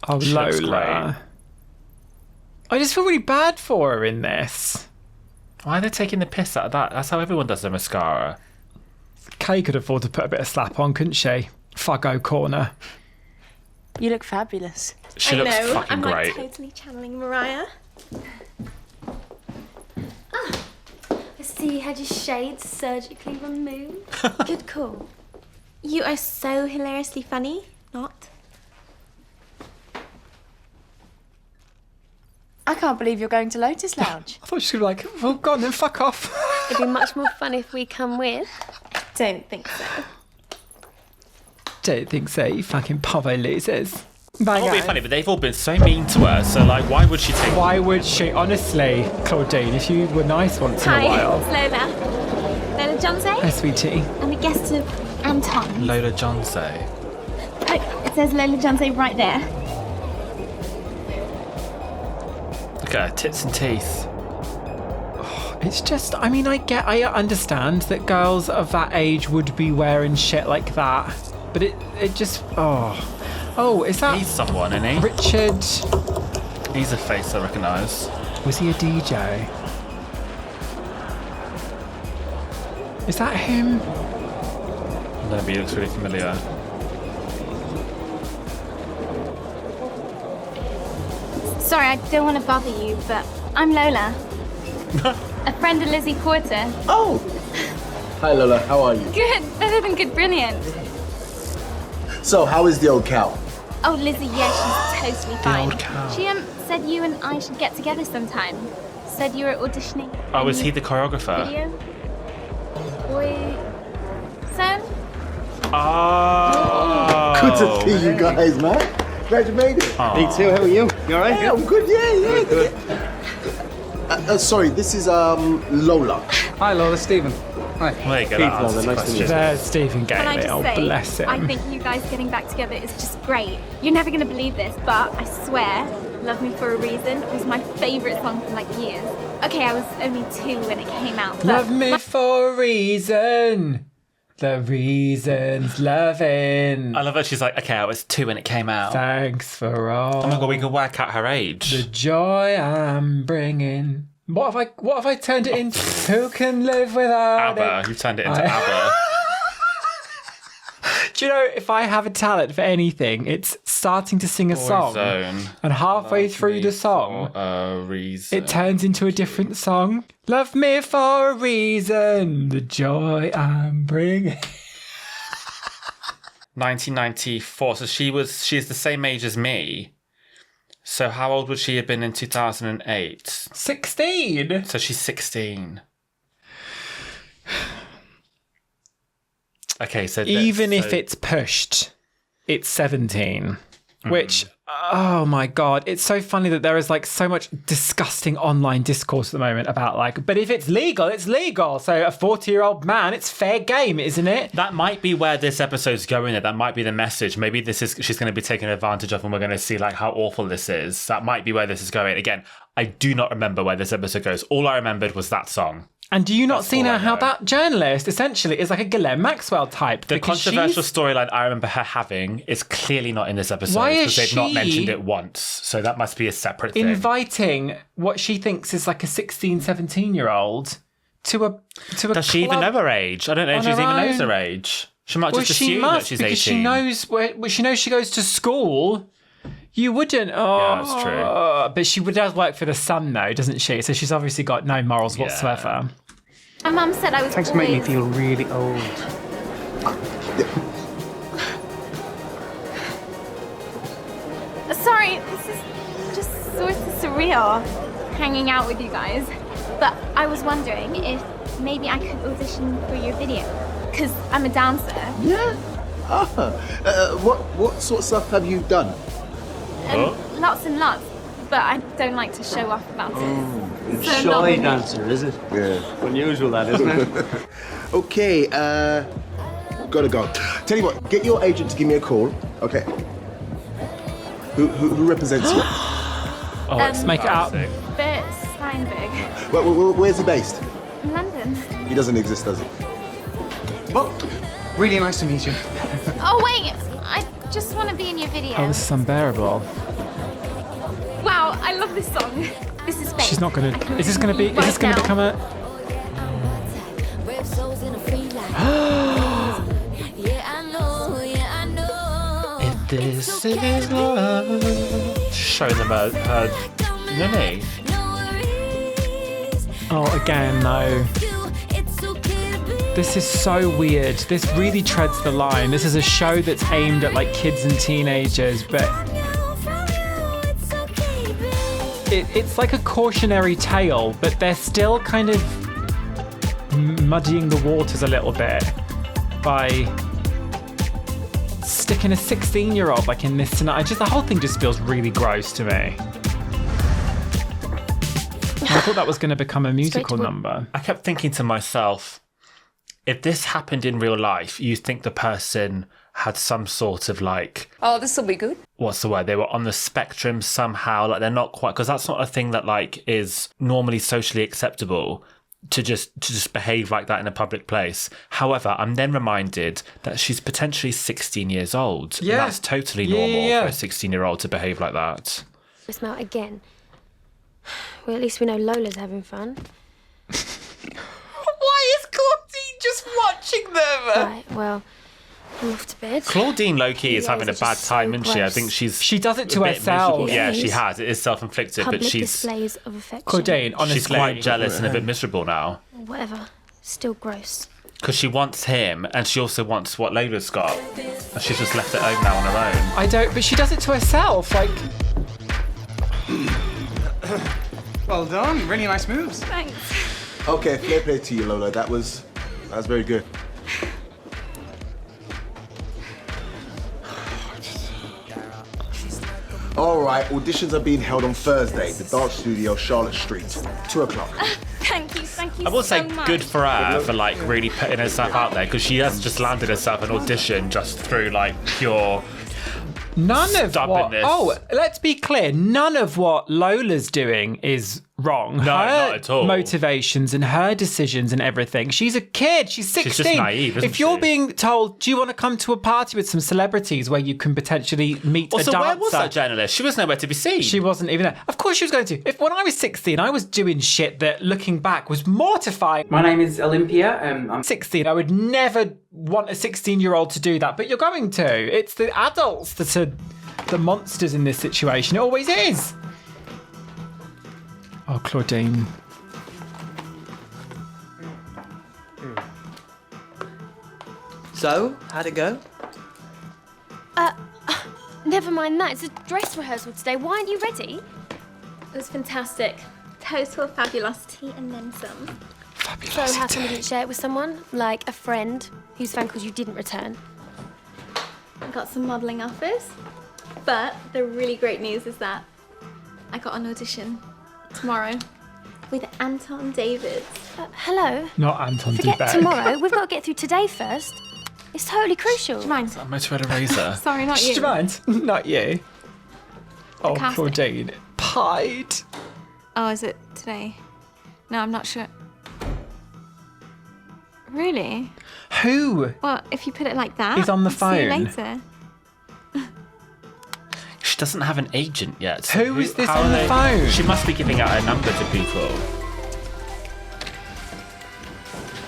oh She looks Lola. I just feel really bad for her in this. Why are they taking the piss out of that? That's how everyone does their mascara. Kay could afford to put a bit of slap on, couldn't she? Fuggo corner. You look fabulous. She I looks know. fucking I'm great. like totally channeling Mariah. I see you had your shades surgically removed. Good call. You are so hilariously funny. Not. I can't believe you're going to Lotus Lounge. I thought she was going to be like, well, go on then, fuck off. It'd be much more fun if we come with. Don't think so. Don't think so, you fucking povo losers. That Bye, would be guys. funny, but they've all been so mean to her. So, like, why would she take... Why would she? Honestly, Claudine, if you were nice once in a Hi, while. it's Lola. Lola Johnson. Hey, sweetie. I'm a guest of Anton. Lola Johnson. Oh, it says Lola Johnson right there. Look at her tits and teeth. It's just, I mean, I understand that girls of that age would be wearing shit like that, but it just, oh, is that He's someone, isn't he? Richard? He's a face I recognise. Was he a DJ? Is that him? No, but he looks really familiar. Sorry, I don't want to bother you, but I'm Lola. A friend of Lizzie Porter. Oh! Hi, Lola. How are you? Good, better than good, brilliant. So, how is the old cow? Oh, Lizzie, yeah, she's totally fine. old cow. She said you and I should get together sometime. Said you were auditioning. Oh, a is new he the choreographer? Video. Boy. Son. Oh! Good to see you guys, man. Glad you made it. Aw. Me too, how are you? You alright? Yeah, I'm good. Yeah. Good. Sorry, this is Lola. Hi, Lola, Stephen. Hi. There you go, that Keith, answers Lola, the nice to question. meet you. There's Stephen Can I Gailey. just Oh, say, bless him. I think you guys getting back together is just great. You're never going to believe this, but I swear, Love Me For A Reason was my favourite song for like years. Okay, I was only 2 when it came out. Love me for a reason. The reason's loving. I love that she's like, okay, I was 2 when it came out. Thanks for all. Oh my god, we could work out her age. The joy I'm bringing. What have I turned it into? Who can live without ABBA. it? You've turned it into ABBA. Do you know, if I have a talent for anything, it's starting to sing a song. Boyzone. And halfway through the song, A reason. it turns into a different song. Love me for a reason. The joy I'm bringing. 1994. So she's the same age as me. So how old would she have been in 2008? 16. So she's 16. Okay, so Even if it's pushed, it's 17. Which, oh my God, it's so funny that there is like so much disgusting online discourse at the moment about like, but if it's legal, it's legal. So a 40-year-old man, it's fair game, isn't it? That might be where this episode's going. That might be the message. Maybe she's going to be taken advantage of, and we're going to see like how awful this is. That might be where this is going. Again, I do not remember where this episode goes. All I remembered was that song. And do you not see now how that journalist essentially is like a Ghislaine Maxwell type? The controversial storyline I remember her having is clearly not in this episode. Why is because they've not she mentioned it once. So that must be a separate thing. inviting what she thinks is like a 16, 17-year-old to a Does she even know her age? I don't know if she even knows her age. She might just assume that she's 18. Because she knows she knows she goes to school. You wouldn't. Oh, yeah, that's true. But she does work for the Sun, though, doesn't she? So she's obviously got no morals whatsoever. My mum said I was Thanks for making me feel really old. Sorry, this is just sort of surreal, hanging out with you guys. But I was wondering if maybe I could audition for your video, because I'm a dancer. Yeah? What sort of stuff have you done? Lots and lots, but I don't like to show off about it. It's So shy not really. dancer, is it? Yeah. Unusual, that, isn't it? Okay, gotta go. Tell you what, get your agent to give me a call. Okay. Who represents you? Oh, let's make it up. Bert Steinberg, Where's he based? in London. He doesn't exist, does he? Well, really nice to meet you. Oh wait, I just want to be in your video. Oh, this is unbearable. Wow, I love this song. This is fake. She's not gonna. Is this gonna become a? If this is love. Showing them her ninny. Oh, again, no. This is so weird. This really treads the line. This is a show that's aimed at like kids and teenagers, but it's like a cautionary tale, but they're still kind of muddying the waters a little bit by sticking a 16-year-old like in this tonight. The whole thing just feels really gross to me. I thought that was going to become a musical number. I kept thinking to myself, if this happened in real life, you'd think the person had some sort of like... Oh, this will be good. What's the word? They were on the spectrum somehow. Like they're not quite... Because that's not a thing that like is normally socially acceptable to just behave like that in a public place. However, I'm then reminded that she's potentially 16 years old. Yeah. And that's totally normal for a 16-year-old to behave like that. Smell again. Well, at least we know Lola's having fun. Why is Claudine just watching them? Right, well, I'm off to bed. Claudine low-key is You having a guys are bad just time, so isn't she? I gross. think She does it a to bit herself. miserable. Yeah, she has. It is self-inflicted, Public but she's displays of affection. Claudine, honestly. she's quite jealous and a bit miserable now. Whatever. Still gross. Because she wants him, and she also wants what Lola's got. And she's just left it home now on her own. I don't, but she does it to herself. Like, Well done. Really nice moves. Thanks. Okay, fair play to you, Lola. That was very good. All right, auditions are being held on Thursday, the dance studio, Charlotte Street, 2:00. Thank you I will say so much. good for her for like really putting herself out there, because she has just landed herself an audition just through like pure None of stopping what... this. Oh, let's be clear. None of what Lola's doing is wrong. No, not at all. Motivations and her decisions and everything. She's a kid. She's 16. She's just naive, isn't If you're she? being told, do you want to come to a party with some celebrities where you can potentially meet Also, a dancer? where was that journalist? She was nowhere to be seen. She wasn't even there. Of course she was going to. When I was 16, I was doing shit that, looking back, was mortifying. My name is Olympia. I'm 16. I would never want a 16-year-old to do that, but you're going to. It's the adults that are the monsters in this situation. It always is. Oh, Claudine. So, how'd it go? Never mind that. It's a dress rehearsal today. Why aren't you ready? It was fantastic. Total fabulosity and then some. So how come you didn't share it with someone? Like a friend whose phone calls you didn't return? I got some modelling offers, but the really great news is that I got an audition tomorrow with Anton Davids. Hello? Not Anton Forget Dubek. tomorrow. We've got to get through today first. It's totally crucial. Do you mind? Motivator razor. Sorry, not you. Do you mind? Not you. Oh, casting. Claudine. Pied. Oh, is it today? No, I'm not sure. Really? Who? Well, if you put it like that. He's on the See you phone. later. She doesn't have an agent yet. So Who is this how on are the they- phone? She must be giving out her number to people.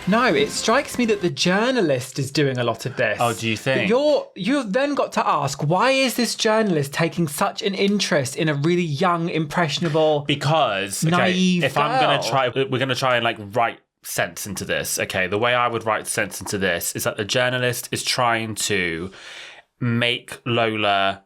No, it strikes me that the journalist is doing a lot of this. Oh, do you think? You've then got to ask, why is this journalist taking such an interest in a really young, impressionable, Because naive if I'm gonna girl? we're gonna try and like write sense into this. Okay, the way I would write sense into this is that the journalist is trying to make Lola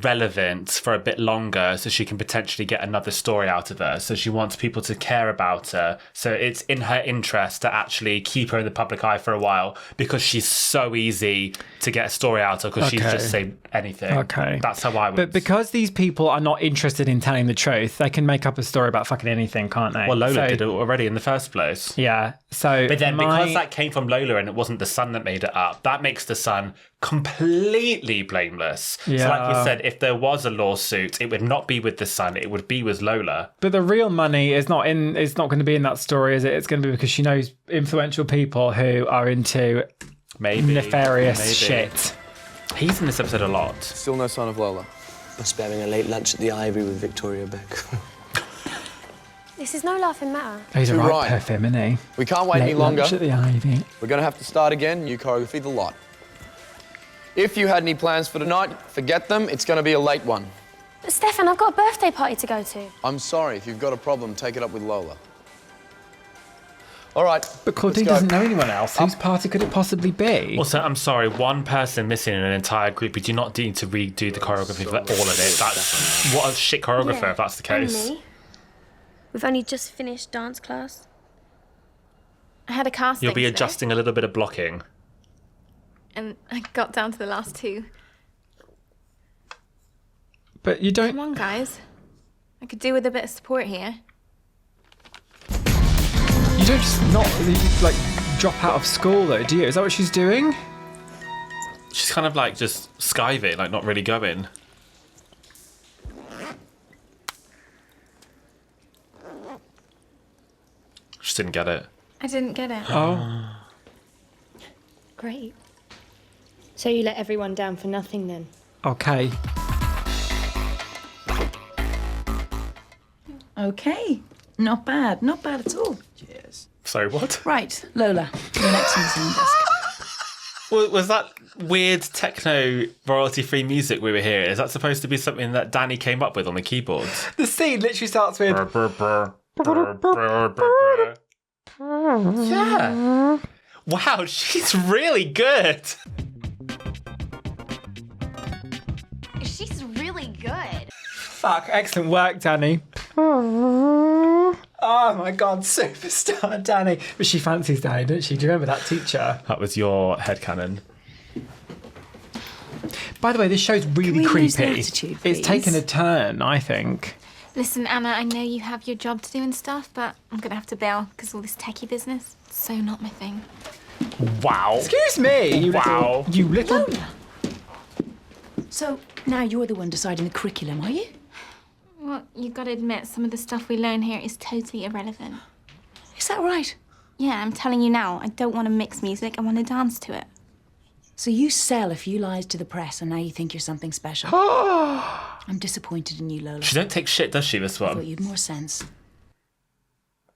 relevant for a bit longer so she can potentially get another story out of her. So she wants people to care about her. So it's in her interest to actually keep her in the public eye for a while because she's so easy to get a story out of because she's Okay. just say anything. Okay. That's how I would. But because these people are not interested in telling the truth, they can make up a story about fucking anything, can't they? Well, Lola So- did it already in the first place. Yeah. So, But then because that came from Lola and it wasn't the son that made it up, that makes the son completely blameless. So like you Yeah. said, if there was a lawsuit, it would not be with the son, it would be with Lola. But the real money is not going to be in that story, is it? It's going to be because she knows influential people who are into nefarious shit. He's in this episode a lot. Still no sign of Lola. Must be having a late lunch at the Ivory with Victoria Beck. This is no laughing matter. He's a Too right right. piff him, isn't he? We can't wait any Late longer. lunch at the Ivy. We're going to have to start again. New choreography, the lot. If you had any plans for tonight, forget them. It's going to be a late one. But Stefan, I've got a birthday party to go to. I'm sorry. If you've got a problem, take it up with Lola. All right. But Claudine let's go. doesn't know anyone else. Whose party could it possibly be? Also, I'm sorry, one person missing in an entire group. You do not need to redo the choreography for all of it. That's what a shit choreographer Yeah, if that's the and case. me. We've only just finished dance class. I had a casting You'll be today, adjusting a little bit of blocking. and I got down to the last two. But you don't. Come on, guys. I could do with a bit of support here. You don't just not like drop out of school though, do you? Is that what she's doing? She's kind of like just skiving, like not really going. Just didn't get it. I didn't get it. Oh. Great. So you let everyone down for nothing then? Okay. Okay. Not bad. Not bad at all. Sorry, what? Right, Lola, you're next on the singing desk. Was that weird techno royalty-free music we were hearing? Is that supposed to be something that Danny came up with on the keyboard? The scene literally starts with. Yeah. Wow, she's really good. She's really good. Fuck, excellent work, Danny. Oh my god, superstar Danny. But she fancies Danny, doesn't she? Do you remember that teacher? That was your headcanon. By the way, this show's really Can we lose the creepy. attitude, It's please? taken a turn, I think. Listen, Anna, I know you have your job to do and stuff, but I'm gonna have to bail because all this techie business, it's so not my thing. Wow. Excuse me, you Wow. little... You little... So now you're the one deciding the curriculum, are you? Well, you gotta admit, some of the stuff we learn here is totally irrelevant. Is that right? Yeah, I'm telling you now, I don't want to mix music, I want to dance to it. So you sell a few lies to the press and now you think you're something special. I'm disappointed in you, Lola. She don't take shit, does she, this I thought one? you'd more sense.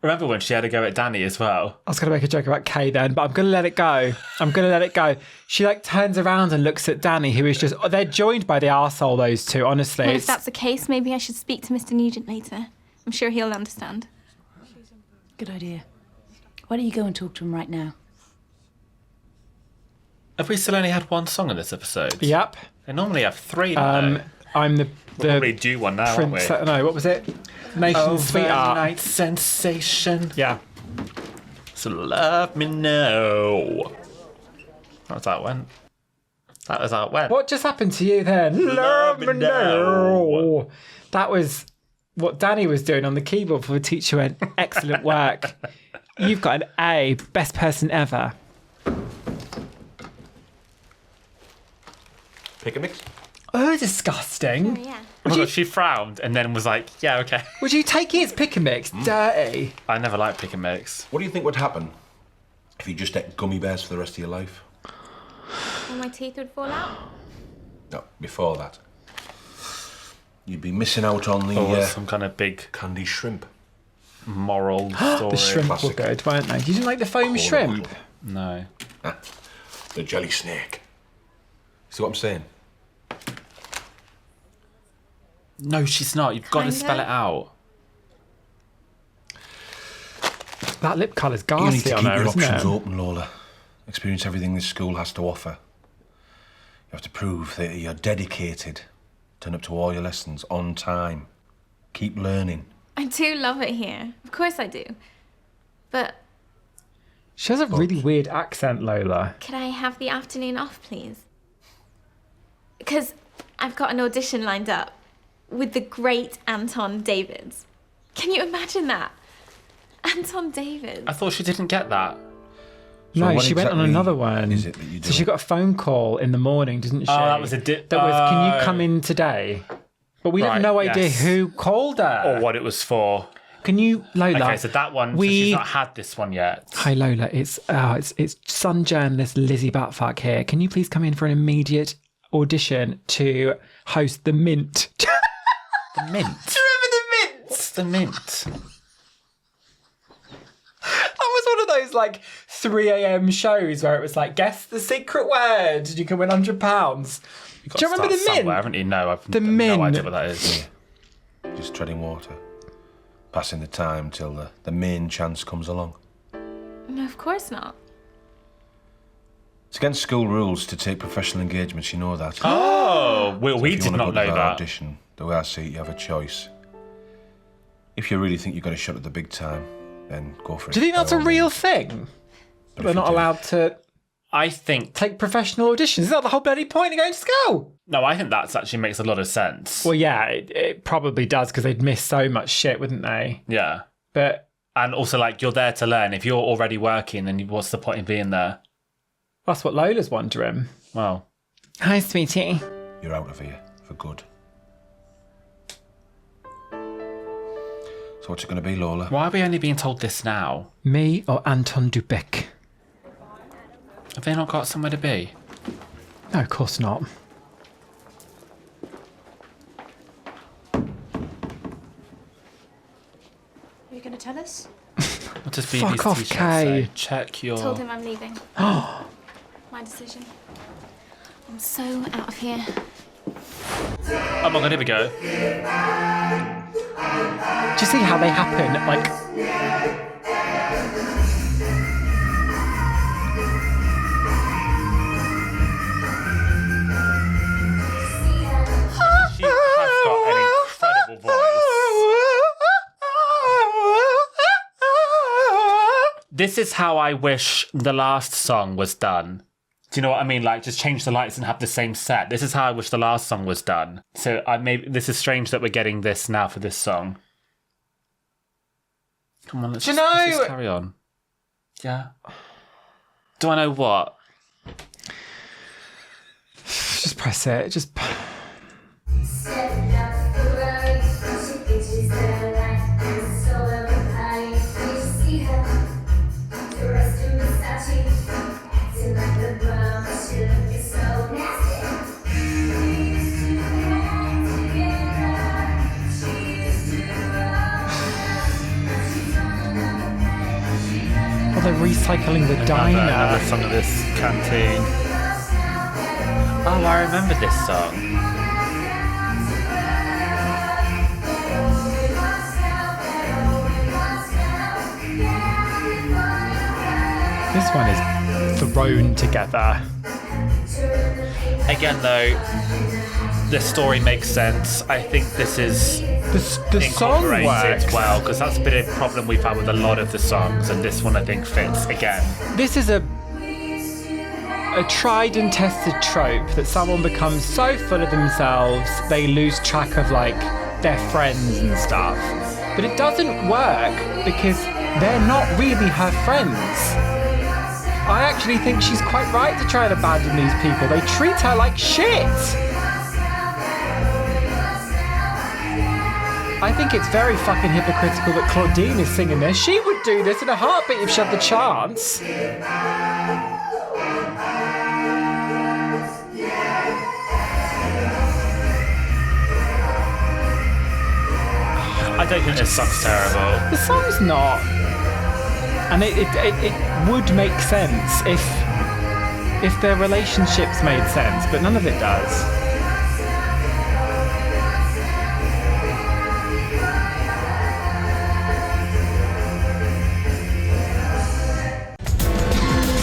Remember when she had a go at Danny as well? I was going to make a joke about Kay then, but I'm going to let it go. She like turns around and looks at Danny, who is just... They're joined by the arsehole, those two, honestly. Well, if that's the case, maybe I should speak to Mr. Nugent later. I'm sure he'll understand. Good idea. Why don't you go and talk to him right now? Have we still only had one song in this episode? Yep. They normally have three, don't they? I'm the We'll probably do one now, aren't we? No, what was it? Nation's Sweetheart. Overnight sensation. Yeah. So love me now. That's how it went. That was how it went. What just happened to you then? Love me now. That was what Danny was doing on the keyboard before the teacher went, excellent work. You've got an A, best person ever. Pick a mix. Oh, disgusting. Oh, yeah. Oh my God, she frowned and then was like, yeah, okay. Would you take it as pick a mix? Dirty. I never liked pick and mix. What do you think would happen if you just ate gummy bears for the rest of your life? Well, my teeth would fall out. No, before that. You'd be missing out on the some kind of big candy shrimp. Moral story. The shrimp Classic. were good, weren't they? You didn't like the foam shrimp? No. The jelly snake. See what I'm saying? No, she's not. You've got to Kinda. spell it out. That lip colour's You need ghastly to on keep her, your isn't options it? open, Lola. Experience everything this school has to offer. You have to prove that you're dedicated. Turn up to all your lessons on time. Keep learning. I do love it here. Of course I do. But She has a really weird accent, Lola. could I have the afternoon off, please? Because I've got an audition lined up with the great Anton Davids. Can you imagine that? Anton Davids. I thought she didn't get that. No, what she went on exactly another one. is it that you So do? she got a phone call in the morning, didn't she? Oh, that was a That was, can you come in today? But we have Right, no idea yes. who called her. Or what it was for. Can you, Lola? Okay, so that one, so she's not had this one yet. Hi Lola, it's Sun journalist Lizzie Buttfuck here. Can you please come in for an immediate audition to host the Mint? The Mint? Do you remember the Mint? What's the Mint? That was one of those like 3 a.m. shows where it was like, guess the secret word and you can win £100. You've got Do you to remember start the Mint? somewhere, haven't you? No, I've The no Mint. idea what that is. Just treading water. Passing the time till the main chance comes along. No, of course not. It's against school rules to take professional engagements, you know that. Oh, well, we If you did wanna not go to know that that. audition, the way I see it, you have a choice. If you really think you've got a shot at the big time, then go for it. Do you think that's by a all real means. thing? But They're if not you do- allowed to I think... take professional auditions. Is that the whole bloody point of going to school? No, I think that actually makes a lot of sense. Well, yeah, it probably does because they'd miss so much shit, wouldn't they? Yeah. But And also, like, you're there to learn. If you're already working, then what's the point in being there? that's what Lola's wondering. Well, Hi, sweetie. You're out of here for good. So what's it going to be, Lola? why are we only being told this now? Me or Anton Dubek? Have they not got somewhere to be? No, of course not. Are you going to tell us? What does Fuck BB's off, t-shirt Kay. say? Check your... Told him I'm leaving. My decision. I'm so out of here. Oh my God, here we go. Do you see how they happen? Like, She has got an incredible voice. This is how I wish the last song was done. Do you know what I mean? Like, just change the lights and have the same set. This is how I wish the last song was done. So this is strange that we're getting this now for this song. Come on, let's just carry on. Yeah. Do I know what? just press it. Just recycling the diner. Another song of this canteen. Oh, I remember this song. This one is thrown together. Again, though, the story makes sense. I think this is the song incorporated works well, because that's been a problem we've had with a lot of the songs, and this one I think fits again. This is a tried and tested trope that someone becomes so full of themselves they lose track of like their friends and stuff. But it doesn't work because they're not really her friends. I actually think she's quite right to try and abandon these people. They treat her like shit. I think it's very fucking hypocritical that Claudine is singing this. She would do this in a heartbeat if she had the chance. I don't think this song's terrible. The song's not. And it would make sense if their relationships made sense, but none of it does.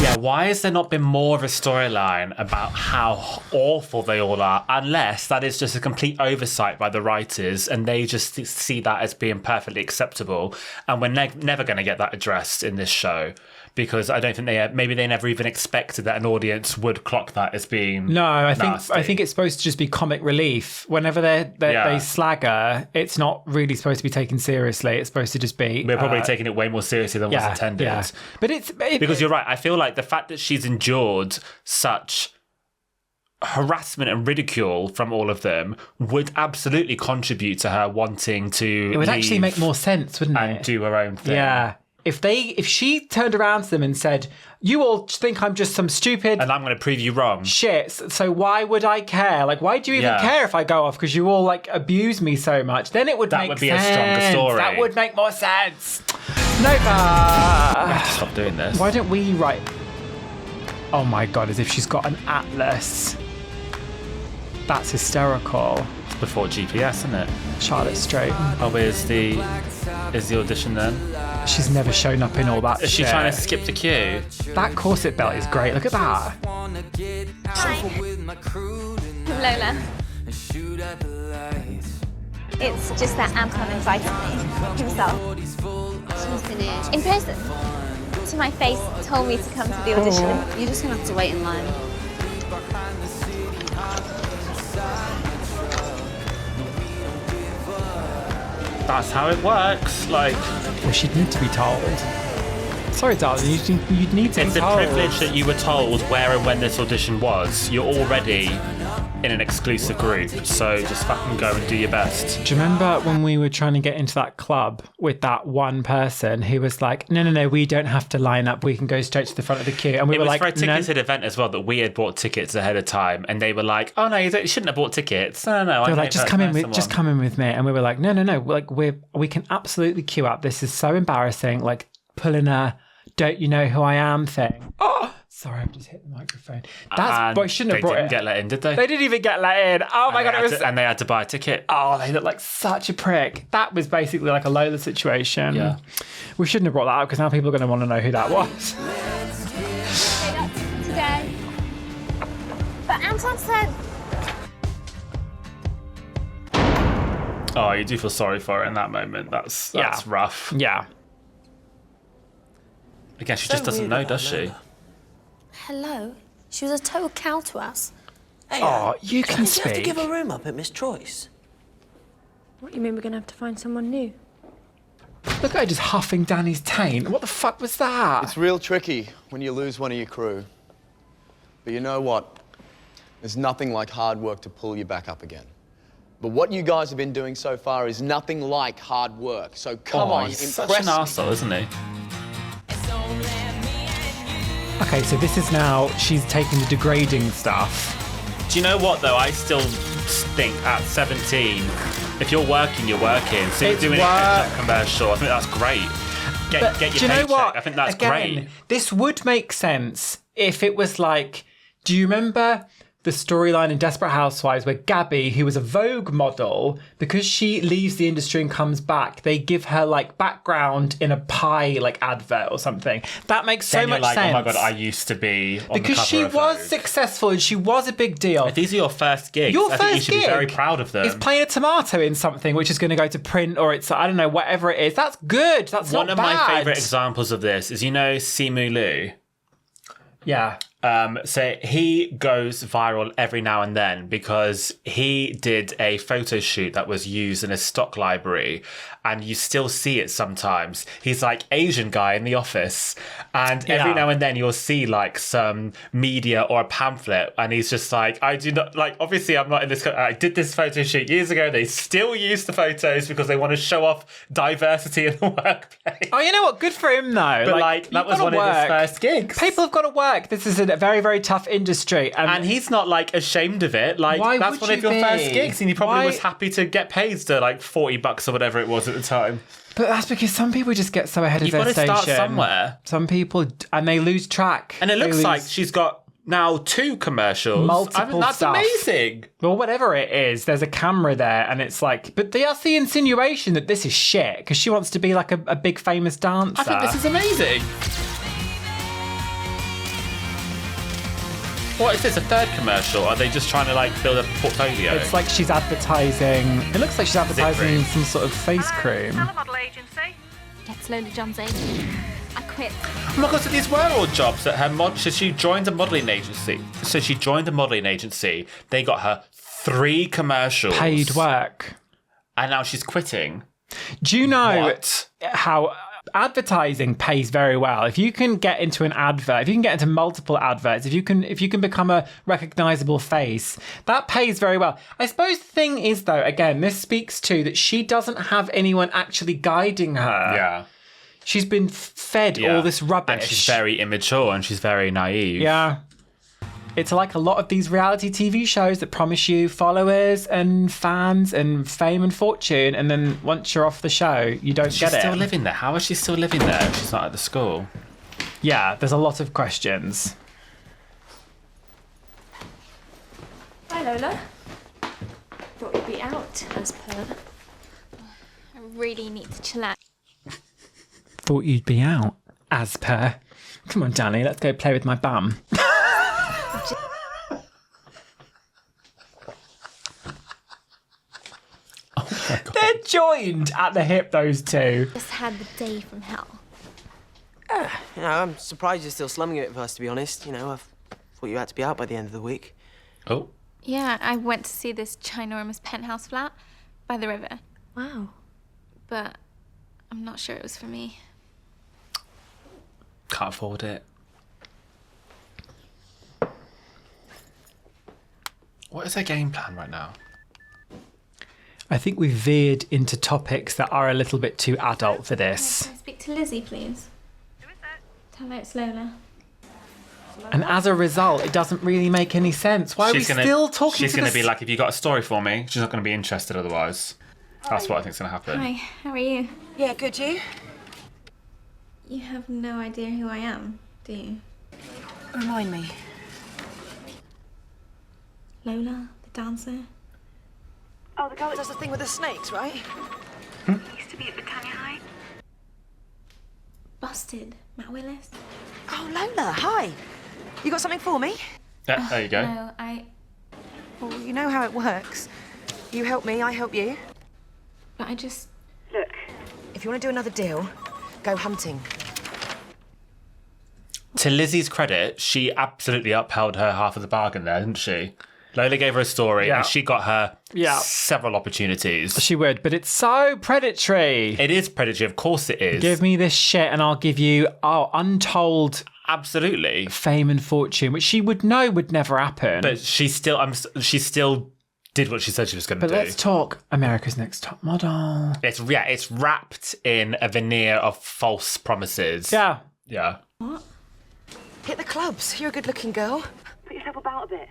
Yeah, why has there not been more of a storyline about how awful they all are, unless that is just a complete oversight by the writers and they just see that as being perfectly acceptable, and we're never going to get that addressed in this show, because I don't think maybe they never even expected that an audience would clock that as being nasty. I think it's supposed to just be comic relief. Whenever they slag her, it's not really supposed to be taken seriously. It's supposed to just be... We're probably taking it way more seriously than was intended. Yeah. But because you're right, I feel like the fact that she's endured such harassment and ridicule from all of them would absolutely contribute to her wanting to It would actually make more sense, wouldn't it? And do her own thing. Yeah. If she turned around to them and said, "You all think I'm just some stupid... and I'm going to prove you wrong. Shit, so why would I care? Like, why do you even care if I go off because you all, like, abuse me so much?" Then it would make sense. That would be a stronger story. That would make more sense. Nova! I have to stop doing this. Why don't we write... Oh my God, as if she's got an atlas. That's hysterical. It's before GPS, isn't it? Charlotte Straight. Oh, is the audition then? She's never shown up in all that Is she shit. trying to skip the queue? That corset belt is great. Look at that. Hi. Lola. It's just that Anton invited me himself. In person. To my face, told me to come to the audition. You're just gonna have to wait in line. That's how it works. Like, well, she'd need to be told. Sorry, darling, you'd need to be told. It's a privilege that you were told where and when this audition was. You're already in an exclusive group, so just fucking go and do your best. Do you remember when we were trying to get into that club with that one person who was like, no, we don't have to line up, we can go straight to the front of the queue. And we were like, it was for a ticketed event as well that we had bought tickets ahead of time, and they were like, "Oh no, you shouldn't have bought tickets." No. They were like, just come in with me. And we were like, no. Like we can absolutely queue up. This is so embarrassing. Like pulling a "don't you know who I am" thing. Oh, sorry, I've just hit the microphone. That's but I shouldn't have brought it. They didn't get let in, did they? They didn't even get let in. Oh my God, and they had to buy a ticket. Oh, they look like such a prick. That was basically like a Lola situation. Yeah. We shouldn't have brought that up because now people are going to want to know who that was. Today. But Anton said... Oh, you do feel sorry for her in that moment. That's rough. Yeah. I guess she just doesn't know, does she? Hello? She was a total cow to us. Hey, you can speak. You have to give a room up at Miss Troy's. What, you mean we're going to have to find someone new? Look at her just huffing Danny's taint. What the fuck was that? It's real tricky when you lose one of your crew. But you know what? There's nothing like hard work to pull you back up again. But what you guys have been doing so far is nothing like hard work. So come on, he's impress such an arsehole, isn't he? Okay, so this is now, she's taking the degrading stuff. Do you know what, though? I still think at 17, if you're working, you're working. So you're doing a ketchup commercial. I think that's great. get your do you know paycheck. what? I think that's Again, great. This would make sense if it was like, do you remember the storyline in Desperate Housewives where Gabby, who was a Vogue model, because she leaves the industry and comes back, they give her like background in a pie like advert or something. That makes so Then you're much like, sense. oh my god, I used to be on because the cover she of was Vogue. successful and she was a big deal. If these are your first gigs, Your I think you first should be very gig proud of them. It's playing a tomato in something which is going to go to print or it's, I don't know, whatever it is. That's good. That's One not of bad. my favourite examples of this is, you know, Simu Liu? Yeah. So he goes viral every now and then because he did a photo shoot that was used in a stock library, and you still see it sometimes. He's like Asian guy in the office, and every now and then you'll see like some media or a pamphlet, and he's just like, I do not, like, obviously I'm not in this, I did this photo shoot years ago. They still use the photos because they want to show off diversity in the workplace. Oh, you know what? Good for him though. But like that was one of his first gigs. People have got to work. This is a very, very tough industry. And he's not like ashamed of it. Like, Why that's would one of you your first be? gigs, and he probably Why- was happy to get paid to like $40 or whatever it was at the time. But that's because some people just get so ahead You've of their got to station. start somewhere. Some people, and they lose track. And it They looks lose like she's got now 2 commercials. multiple I mean, that's stuff. amazing. Well, whatever it is, there's a camera there, and it's like, but that's the insinuation that this is shit because she wants to be like a big famous dancer. I think this is amazing. What is this, a third commercial? Are they just trying to like build up a portfolio? It's like she's advertising. It looks like she's advertising some sort of face cream. Model agency. Get Lola John's in. I quit. Oh my god, so these were all jobs that her so she joined a modelling agency. They got her 3 commercials. Paid work. And now she's quitting. Do you know What? how advertising pays very well? If you can get into an advert, if you can get into multiple adverts, if you can become a recognizable face, that pays very well. I suppose the thing is though, again, this speaks to that she doesn't have anyone actually guiding her. Yeah. She's been fed all this rubbish. And she's very immature and she's very naive. Yeah. It's like a lot of these reality TV shows that promise you followers and fans and fame and fortune, and then once you're off the show, you don't She's get it. still living there. How is she still living there if she's not at the school? Yeah, there's a lot of questions. Hi, Lola. Thought you'd be out, as per. I really need to chill out. Thought you'd be out, as per. Come on, Danny, let's go play with my bum. They're joined at the hip, those two. Just had the day from hell. You know, I'm surprised you're still slumming it for us, to be honest. You know, I thought you had to be out by the end of the week. Oh. Yeah, I went to see this ginormous penthouse flat by the river. Wow. But I'm not sure it was for me. Can't afford it. What is her game plan right now? I think we've veered into topics that are a little bit too adult for this. Can I speak to Lizzie, please? Tell her it's Lola. And as a result, it doesn't really make any sense. Why are we still talking She's to going this? to be like, have you got a story for me? She's not going to be interested otherwise. That's what I think's going to happen. Hi, how are you? Yeah, good, you? You have no idea who I am, do you? Remind me. Lola, the dancer. Oh, the girl that does the thing with the snakes, right? Used to be at Britannia High. Busted, Matt Willis. Oh, Lola, hi. You got something for me? Yeah, there you go. No, Well, you know how it works. You help me, I help you. But I just... Look. If you want to do another deal, go hunting. To Lizzie's credit, she absolutely upheld her half of the bargain there, didn't she? Lola gave her a story and she got her several opportunities. She would, but it's so predatory. It is predatory, of course it is. Give me this shit and I'll give you, untold... Absolutely. Fame and fortune, which she would know would never happen. But she still did what she said she was going to do. But let's talk America's Next Top Model. It's wrapped in a veneer of false promises. Yeah. Yeah. What? Hit the clubs. You're a good-looking girl. Put yourself about a bit.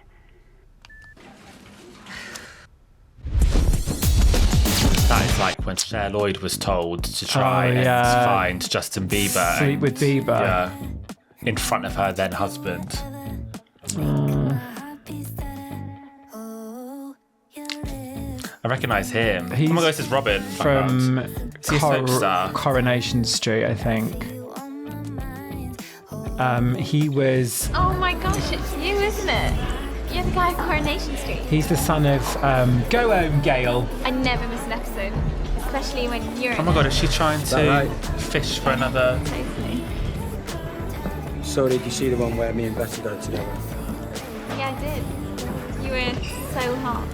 That is like when Cher Lloyd was told to try and find Justin Bieber. Sleep with Bieber. Yeah. In front of her then husband. I recognise him. Oh my god, this is Robin. From Is he a soap star? Coronation Street, I think. He was... Oh my gosh, it's you, isn't it? You're the guy from Coronation Street. He's the son of Go Home Gale. I never miss an episode, especially when you're Oh my god, is she trying to fish for another... So did you see the one where me and Betty got it together? Yeah, I did. You were so hot.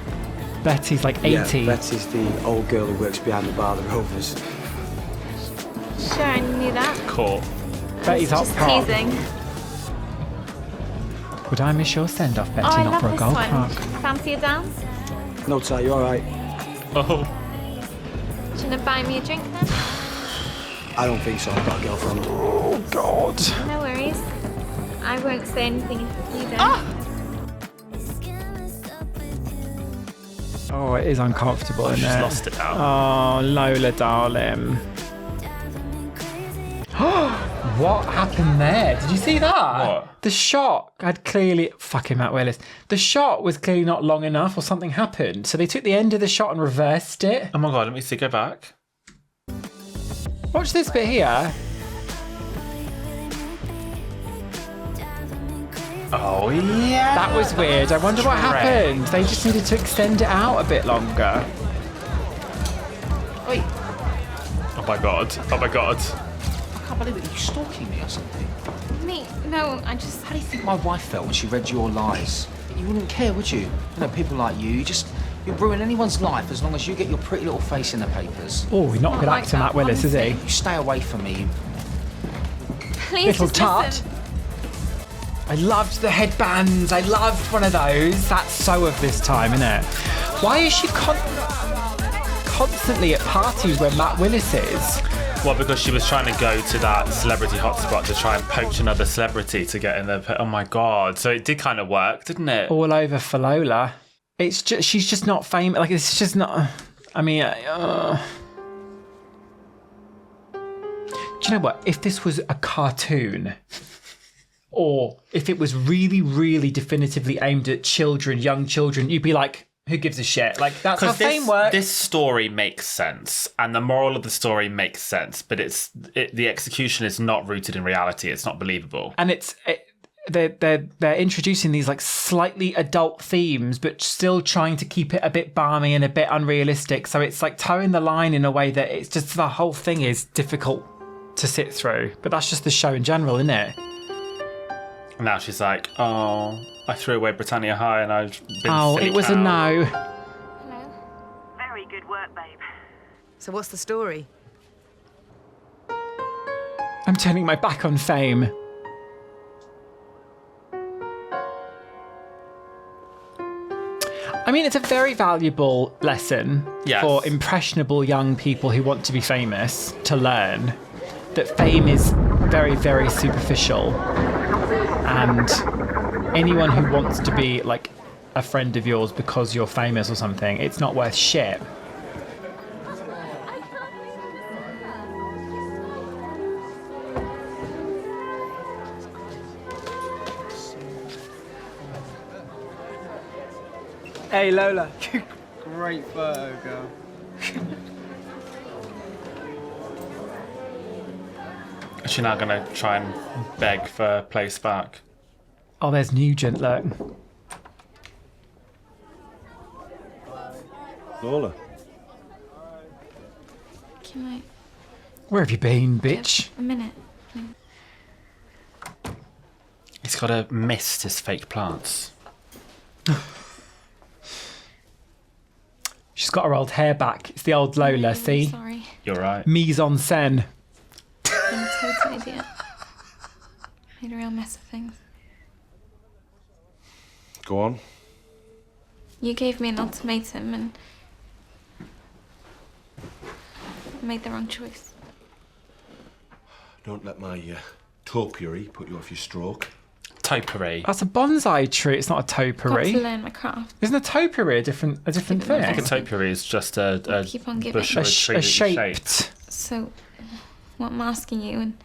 Betty's like 80. Yeah, Betty's the old girl who works behind the bar, the Rovers. Sure, I knew that. Cool. Betty's hot Just pot. teasing. Would I miss your send-off, Betty, I not love for a this golf one. park? Fancy a dance? No, Ty, you alright? Oh. Do you want to buy me a drink then? I don't think so, I've got a girlfriend. Oh, God. No worries. I won't say anything if you don't. Oh, it is uncomfortable, isn't she's it? lost it now. Oh, Lola, darling. What happened there? Did you see that? What? The shot had clearly... Fucking Matt Willis. The shot was clearly not long enough or something happened. So they took the end of the shot and reversed it. Oh my god, let me see, go back. Watch this bit here. Oh yeah. That was weird. I wonder what happened. They just needed to extend it out a bit longer. Wait, Oh my god. Oh my god. I can't believe it. Are you stalking me or something? Me? No, I just... How do you think my wife felt when she read your lies? You wouldn't care, would you? You know, people like you ruin anyone's life as long as you get your pretty little face in the papers. Oh, he's not a good like actor, that, Matt Willis, is he? You stay away from me. Please Little just tart. listen. I loved the headbands. I loved one of those. That's so of this time, isn't it? Why is she constantly at parties where Matt Willis is? Well, because she was trying to go to that celebrity hotspot to try and poach another celebrity to get in the... Oh my god. So it did kind of work, didn't it? All over for Lola. It's just, she's just not famous. Like, it's just not... I mean... Do you know what? If this was a cartoon... Or if it was really, really definitively aimed at children, young children, you'd be like, who gives a shit? Like, that's how fame works. This story makes sense, and the moral of the story makes sense, but the execution is not rooted in reality. It's not believable. And they're introducing these like slightly adult themes, but still trying to keep it a bit balmy and a bit unrealistic. So it's like towing the line in a way that it's just the whole thing is difficult to sit through. But that's just the show in general, isn't it? Now she's like, oh, I threw away Britannia High and I've been Oh, silly it was cow. a no. Very good work, babe. So what's the story? I'm turning my back on fame. I mean, it's a very valuable lesson for impressionable young people who want to be famous to learn that fame is very, very superficial. And anyone who wants to be like a friend of yours because you're famous or something, it's not worth shit. Hey Lola, great photo, girl. Is she now going to try and beg for a place back? Oh, there's Nugent, look. Lola. Can I... Where have you been, bitch? A minute. He's got to mist his fake plants. She's got her old hair back. It's the old Lola, see? Sorry. You're right. Mise en scène. I'm a total idiot. Made a real mess of things. Go on. You gave me an ultimatum and I made the wrong choice. Don't let my topiary put you off your stroke. Topiary. That's a bonsai tree. It's not a Got to topiary. learn my craft. Isn't a topiary a different thing? I think a topiary is just a Keep on giving. bush or a tree that you shaped. So, what I'm asking you, and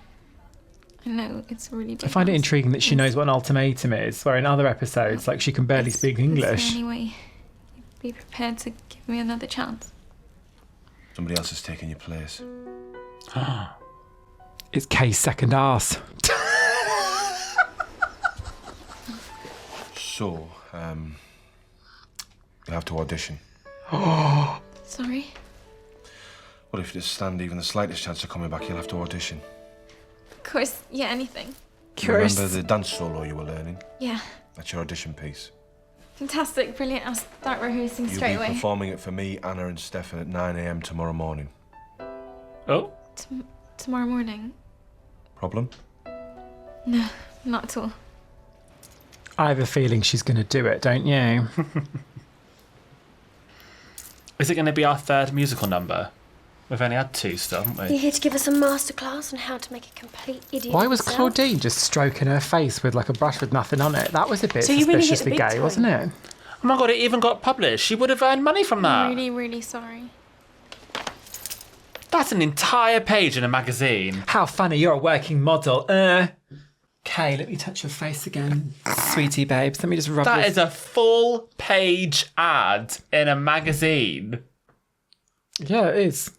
I know it's really big. I find it intriguing that she knows what an ultimatum is, where in other episodes, like, she can barely speak English. Anyway, you'd be prepared to give me another chance. Somebody else has taken your place. It's Kay's second arse. So, you have to audition. Sorry? Well, if you just stand even the slightest chance of coming back, you'll have to audition. Of course, yeah, anything. Remember the dance solo you were learning? Yeah. That's your audition piece. Fantastic, brilliant. I'll start rehearsing You'll straight be away. performing it for me, Anna and Stefan at 9 a.m. tomorrow morning. Oh? Tomorrow morning? Problem? No, not at all. I have a feeling she's going to do it, don't you? Is it going to be our third musical number? We've only had 2 still, haven't You're we? here to give us a masterclass on how to make a complete idiot Why was of yourself? Claudine just stroking her face with like a brush with nothing on it? That was a bit So you really hit the suspiciously big gay, time. wasn't it? Oh my god, it even got published. She would have earned money from that. I'm really, really sorry. That's an entire page in a magazine. How funny, you're a working model. Kay, let me touch your face again. Sweetie babes, let me just rub That this. is a full page ad in a magazine. Yeah, it is.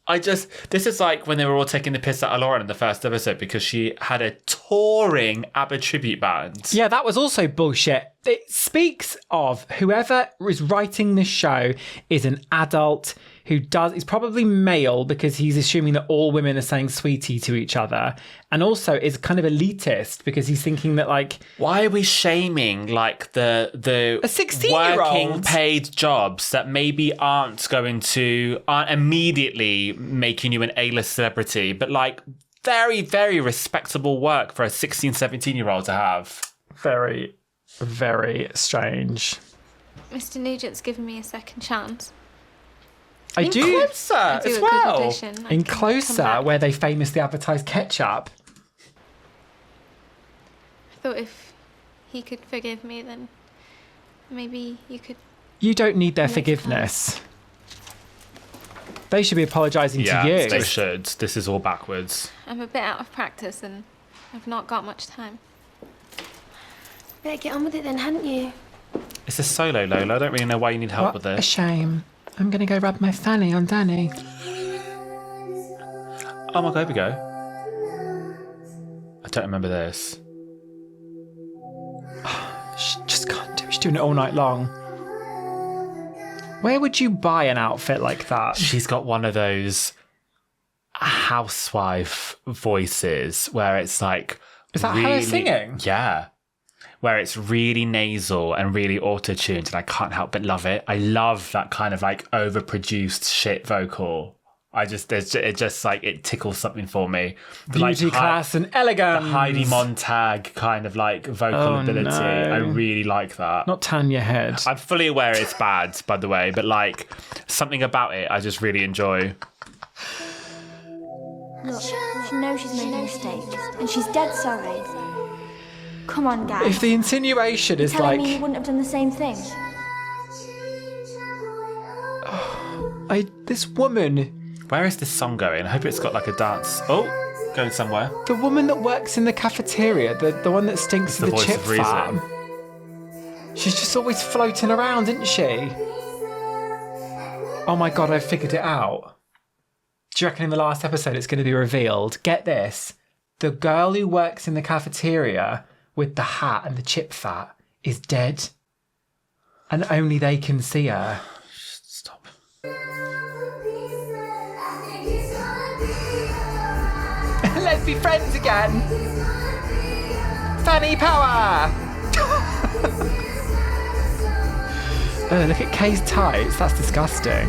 This is like when they were all taking the piss out of Lauren in the first episode because she had a touring ABBA tribute band. Yeah, that was also bullshit. It speaks of whoever is writing this show is an adult who is probably male because he's assuming that all women are saying sweetie to each other, and also is kind of elitist because he's thinking that, like, why are we shaming like the a 16-year-old working paid jobs that maybe aren't immediately making you an A-list celebrity, but like very, very respectable work for a 16, 17-year-old to have. Very, very strange. Mr. Nugent's given me a second chance. I do. Closer I do as a good well. audition. I In can come Closer, back. where they famously advertise ketchup. I thought if he could forgive me, then maybe you could. You don't need their Next forgiveness. They should be apologising Yeah, to you. they should. This is all backwards. I'm a bit out of practice and I've not got much time. Better get on with it then, hadn't you? It's a solo, Lola. I don't really know why you need help What with a this. shame. I'm going to go rub my fanny on Danny. Oh my god, here we go. I don't remember this. She just can't do it. She's doing it all night long. Where would you buy an outfit like that? She's got one of those housewife voices where it's like... Is that her singing? Yeah. Where it's really nasal and really auto-tuned, and I can't help but love it. I love that kind of like overproduced shit vocal. It tickles something for me. Beauty, class, and elegance. The Heidi Montag kind of like vocal ability. no. I really like that. Not Tanya Head. I'm fully aware it's bad, by the way, but like something about it I just really enjoy. Look, she knows she's made a mistake, and she's dead sorry. Come on, guys. If the insinuation is telling like, me you wouldn't have done the same thing. this woman, Where is this song going? I hope it's got like a dance. Oh, going somewhere. the woman that works in the cafeteria, the one that stinks The of the voice chip of reason. farm. She's just always floating around, isn't she? Oh my god, I figured it out. Do you reckon in the last episode it's going to be revealed? Get this. The girl who works in the cafeteria with the hat and the chip fat is dead. And only they can see her. Stop. Let's be friends again. Fanny power. Oh, look at Kay's tights. That's disgusting.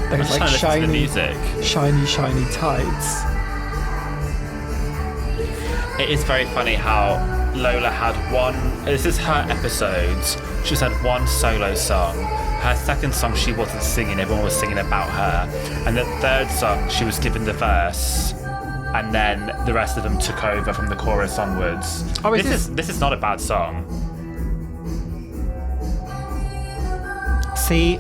Those I'm like trying to listen to the music. shiny tights. It is very funny how Lola had one... This is her episodes. She's had one solo song. Her second song she wasn't singing. Everyone was singing about her. And the third song she was given the verse. and then the rest of them took over from the chorus onwards. Oh, this is not a bad song. See,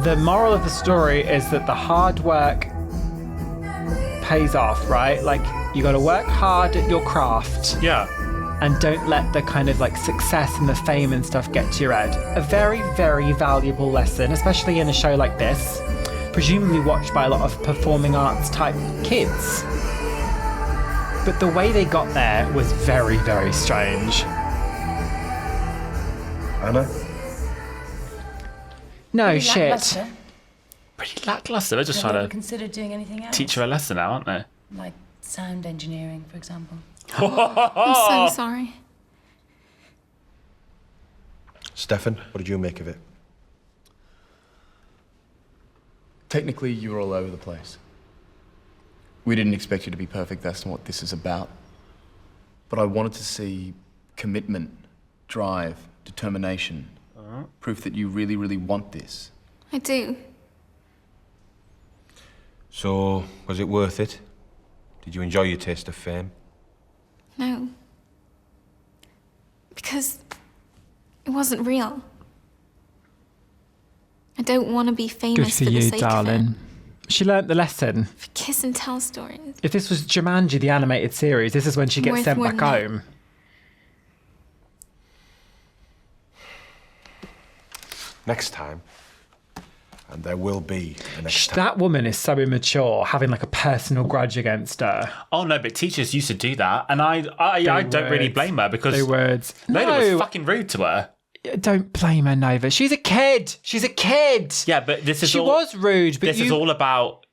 the moral of the story is that the hard work pays off, right? Like, you got to work hard at your craft. Yeah. And don't let the kind of like success and the fame and stuff get to your head. A very, very valuable lesson, especially in a show like this, presumably watched by a lot of performing arts type kids. But the way they got there was very, very strange. Anna? No Pretty shit. lackluster. Pretty lackluster. They're just Have you trying ever to considered doing anything else? teach her a lesson now, aren't they? Like sound engineering, for example. I'm so sorry. Stefan, what did you make of it? Technically, you were all over the place. We didn't expect you to be perfect, that's not what this is about. But I wanted to see commitment, drive, determination, proof that you really, really want this. I do. So, was it worth it? Did you enjoy your taste of fame? No. Because it wasn't real. I don't want to be famous Good for the you, sake of it. darling. She learnt the lesson. For kiss and tell stories. If this was Jumanji, the animated series, this is when she gets Worth sent more back than that. home. Next time. And there will be a next time. That woman is so immature, having like a personal grudge against her. Oh no, but teachers used to do that, and I don't really blame her because They words. Lola was No. fucking rude to her. Don't blame her, Nova. She's a kid. She's a kid. Yeah, but this is She all, was rude, but this is all about.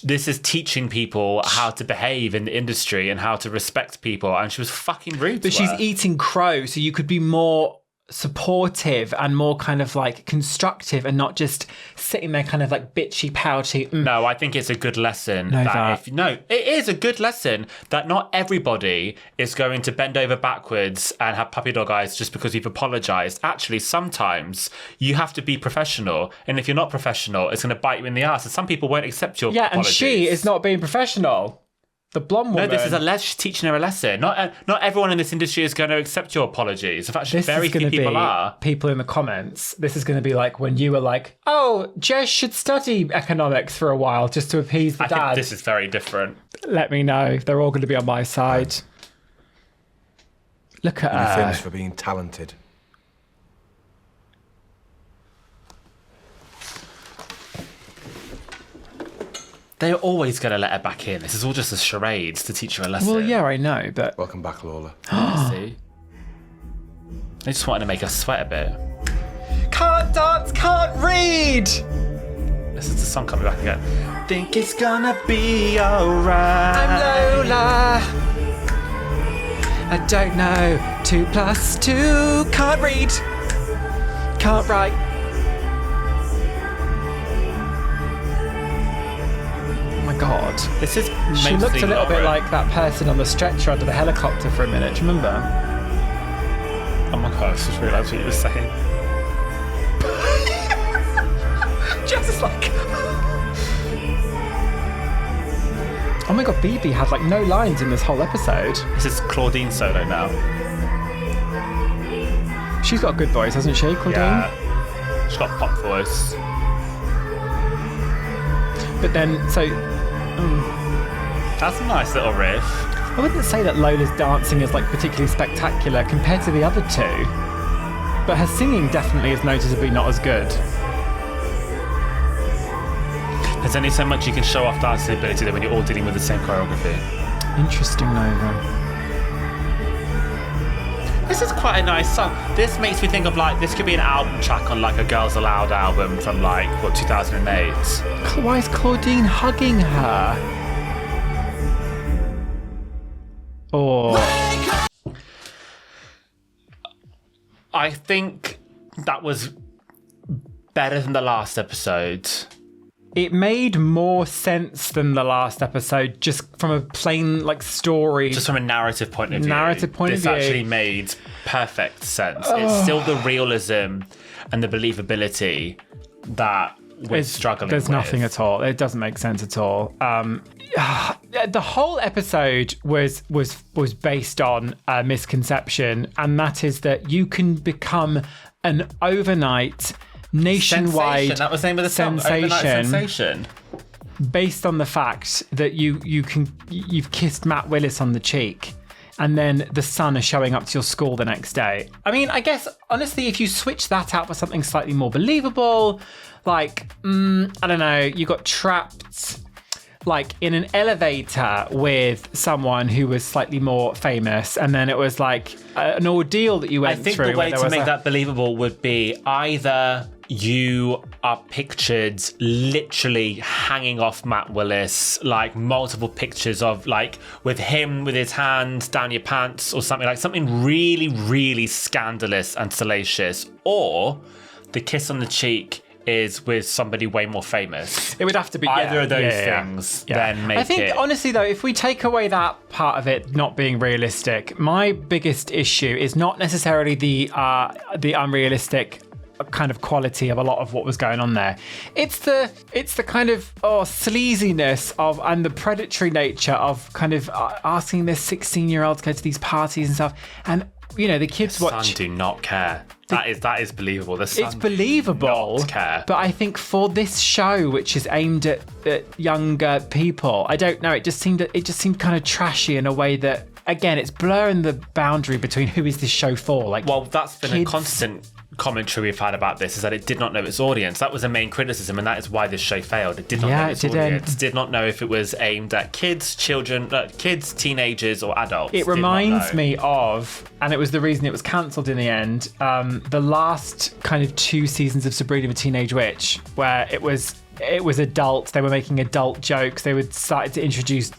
This is teaching people how to behave in the industry and how to respect people, and she was fucking rude. But to she's her. eating crow, so you could be more supportive and more kind of like constructive and not just sitting there kind of like bitchy, pouty. No, I think it's a good lesson. No, It is a good lesson that not everybody is going to bend over backwards and have puppy dog eyes just because you've apologised. Actually, sometimes you have to be professional, and if you're not professional, it's going to bite you in the ass. And some people won't accept your Yeah, apologies. and she is not being professional. The blonde woman. No, this is she's teaching her a lesson. Not everyone in this industry is going to accept your apologies. In fact, This very is going few to people be are. people in the comments. This is going to be like when you were like, "Oh, Jess should study economics for a while just to appease the I dad." think this is very different. Let me know. They're all going to be on my side. Look at You're her. famous for being talented. They're always going to let her back in. This is all just a charades to teach her a lesson. Well, yeah, I know, but Welcome back, Lola. See? They just wanted to make us sweat a bit. Can't dance, can't read. This is the song coming back again. Think it's gonna be alright. I'm Lola. I don't know. 2 + 2. Can't read. Can't write. Oh my god. This is She mostly looked a little bit Laura. like that person on the stretcher under the helicopter for a minute. Do you remember? Oh my god, I just realised what you were saying. Jess is like... Oh my god, BB had like no lines in this whole episode. This is Claudine's solo now. She's got a good voice, hasn't she, Claudine? Yeah. She's got pop voice. But then, so... That's a nice little riff. I wouldn't say that Lola's dancing is like particularly spectacular compared to the other two. But her singing definitely is noticeably not as good. There's only so much you can show off dancing ability when you're all dealing with the same choreography. Interesting, Nova. This is quite a nice song. This makes me think of like, this could be an album track on like a Girls Aloud album from like, what, 2008? Why is Claudine hugging her? Or... I think that was better than the last episode. It made more sense than the last episode, just from a plain like story. Just from a narrative point of view. This actually made perfect sense. It's still the realism and the believability that struggling There's with. nothing at all. It doesn't make sense at all. The whole episode was based on a misconception, and that is that you can become an overnight, nationwide Sensation. That was the name of the song. Overnight sensation. Based on the fact that you've kissed Matt Willis on the cheek, and then the Sun are showing up to your school the next day. I mean, I guess honestly, if you switch that out for something slightly more believable, like I don't know, you got trapped like in an elevator with someone who was slightly more famous, and then it was like an ordeal that you went through. I think the way to make that believable would be either you are pictured literally hanging off Matt Willis, like multiple pictures of like with him with his hand down your pants or something, like something really, really scandalous and salacious, or the kiss on the cheek is with somebody way more famous. It would have to be either of those things. Then make it. I think honestly though, if we take away that part of it not being realistic, my biggest issue is not necessarily the unrealistic kind of quality of a lot of what was going on there. It's the kind of sleaziness of and the predatory nature of kind of asking this 16-year-old to go to these parties and stuff, and you know the kids the watch. Sun do not care. That is believable. The Sun it's believable, not care. But I think for this show, which is aimed at younger people, I don't know. It just seemed kind of trashy in a way that, again, it's blurring the boundary between who is this show for. Like, well, that's been a constant commentary we've had about this, is that it did not know its audience. That was the main criticism, and that is why this show failed. It did not know its audience. Did not know if it was aimed at kids, children, kids, teenagers, or adults. It reminds me of, and it was the reason it was cancelled in the end, the last kind of 2 seasons of Sabrina the Teenage Witch, where it was adult. They were making adult jokes. They would started to introduce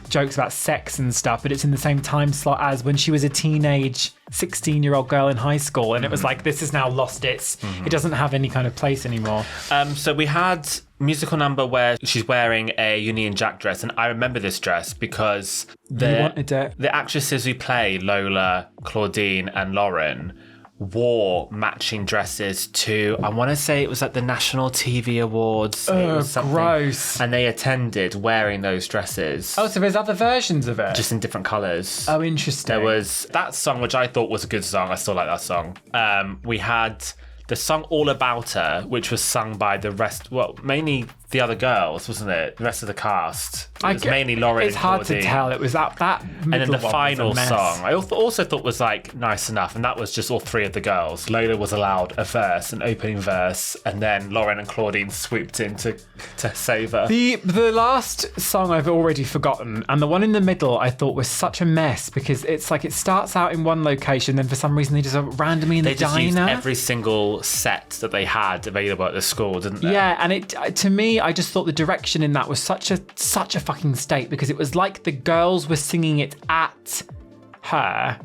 jokes about sex and stuff, but it's in the same time slot as when she was a teenage 16-year-old girl in high school, and it was like, this has now lost its it doesn't have any kind of place anymore. So we had musical number where she's wearing a Union Jack dress, and I remember this dress because the actresses who play Lola, Claudine and Lauren wore matching dresses to, I want to say it was at the National TV Awards. Gross. And they attended wearing those dresses. Oh, so there's other versions of it? Just in different colours. Oh, interesting. There was that song, which I thought was a good song. I still like that song. We had the song All About Her, which was sung by the rest, well, mainly the other girls, wasn't it? The rest of the cast. It was mainly Lauren and Claudine. It's hard to tell. It was that and then the final song, I also thought was like nice enough, and that was just all 3 of the girls. Lola was allowed a verse, an opening verse, and then Lauren and Claudine swooped in to save her. The last song I've already forgotten, and the one in the middle I thought was such a mess, because it's like it starts out in one location, then for some reason they just are randomly in the diner. They just used every single set that they had available at the school, didn't they? Yeah, and it to me, I just thought the direction in that was such a fucking state, because it was like the girls were singing it at her,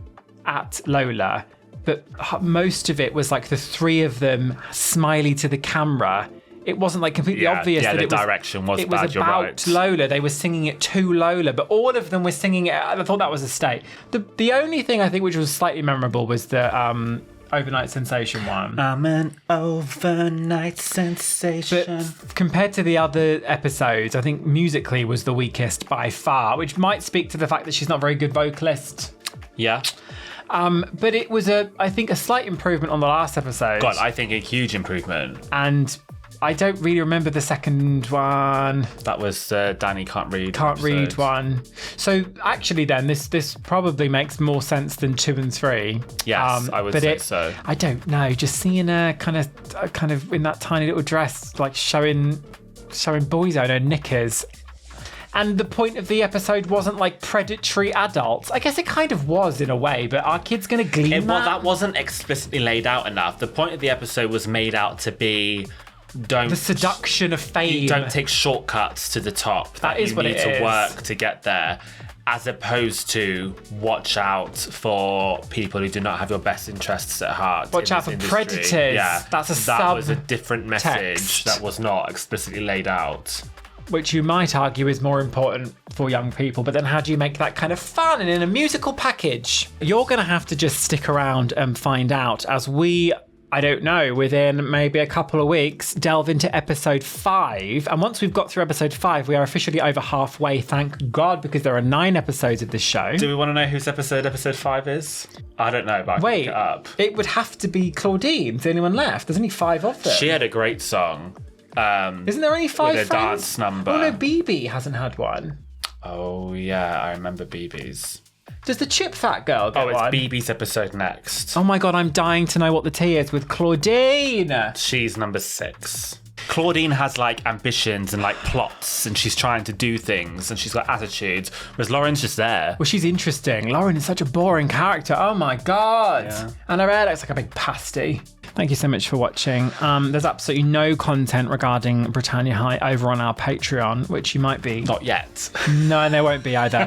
at Lola, but most of it was like the 3 of them smiley to the camera. It wasn't like completely obvious that the direction was it bad, was you're about right. Lola. They were singing it to Lola, but all of them were singing it. I thought that was a state. The only thing I think which was slightly memorable was the Overnight Sensation one. I'm an overnight sensation. But compared to the other episodes, I think musically was the weakest by far, which might speak to the fact that she's not a very good vocalist. Yeah. But it was I think a slight improvement on the last episode. God, I think a huge improvement. And I don't really remember the second one. That was Danny Can't Read one. So actually then, this probably makes more sense than 2 and 3. Yes, I would say so. I don't know, just seeing her kind of in that tiny little dress, like showing boys on her knickers. And the point of the episode wasn't like predatory adults. I guess it kind of was in a way, but are kids going to glean that? Well, that wasn't explicitly laid out enough. The point of the episode was made out to be the seduction of fame. You don't take shortcuts to the top. That is what it is. You need to work to get there, as opposed to watch out for people who do not have your best interests at heart. Watch out for predators. Yeah, that was a different message that was not explicitly laid out. Which you might argue is more important for young people, but then how do you make that kind of fun and in a musical package? You're going to have to just stick around and find out, as we, I don't know, within maybe a couple of weeks, delve into episode 5. And once we've got through episode 5, we are officially over halfway, thank God, because there are 9 episodes of this show. Do we want to know whose episode 5 is? I don't know, but I can Wait, look it up. It would have to be Claudine's the only one left. There's only 5 of them. She had a great song. Isn't there only 5 with a dance number? Oh no, BB hasn't had one. Oh yeah, I remember BB's. Does the chip fat girl get Oh, it's one? BB's episode next. Oh my God, I'm dying to know what the tea is with Claudine. She's number 6. Claudine has like ambitions and like plots, and she's trying to do things, and she's got attitudes, whereas Lauren's just there. Well, she's interesting. Lauren is such a boring character. Oh my God. Yeah. And her hair looks like a big pasty. Thank you so much for watching. There's absolutely no content regarding Britannia High over on our Patreon, which you might be... Not yet. No, there won't be either.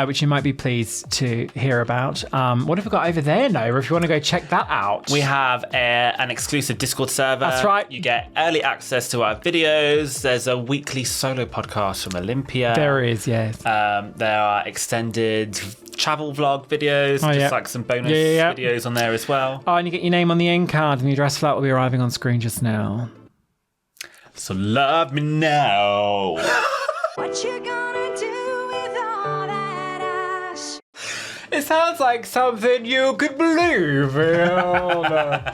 Which you might be pleased to hear about. What have we got over there, Nova, if you want to go check that out? We have an exclusive Discord server. That's right. You get early access to our videos. There's a weekly solo podcast from Olympia. There is, yes. There are extended travel vlog videos, like some bonus videos on there as well. Oh, and you get your name on the end card, and your address flat will be arriving on screen just now. So love me now. What you gonna do with all that ash? It sounds like something you could believe in.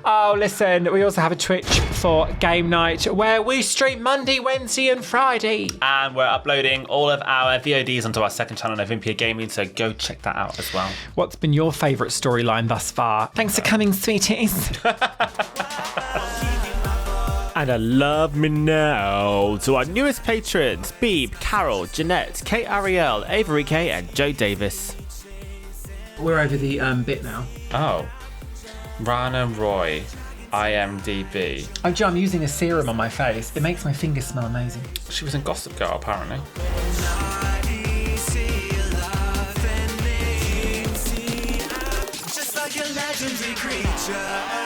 Oh, listen, we also have a Twitch for game night where we stream Monday, Wednesday and Friday. And we're uploading all of our VODs onto our second channel, Novympia Gaming, so go check that out as well. What's been your favourite storyline thus far? Thanks for coming, sweeties. And a love me now to our newest patrons, Beeb, Carol, Jeanette, Kate Ariel, Avery K and Joe Davis. We're over the bit now. Oh. Rana Roy, IMDb. Oh, Joe, I'm using a serum on my face. It makes my fingers smell amazing. She was in Gossip Girl, apparently. Just like a legendary creature.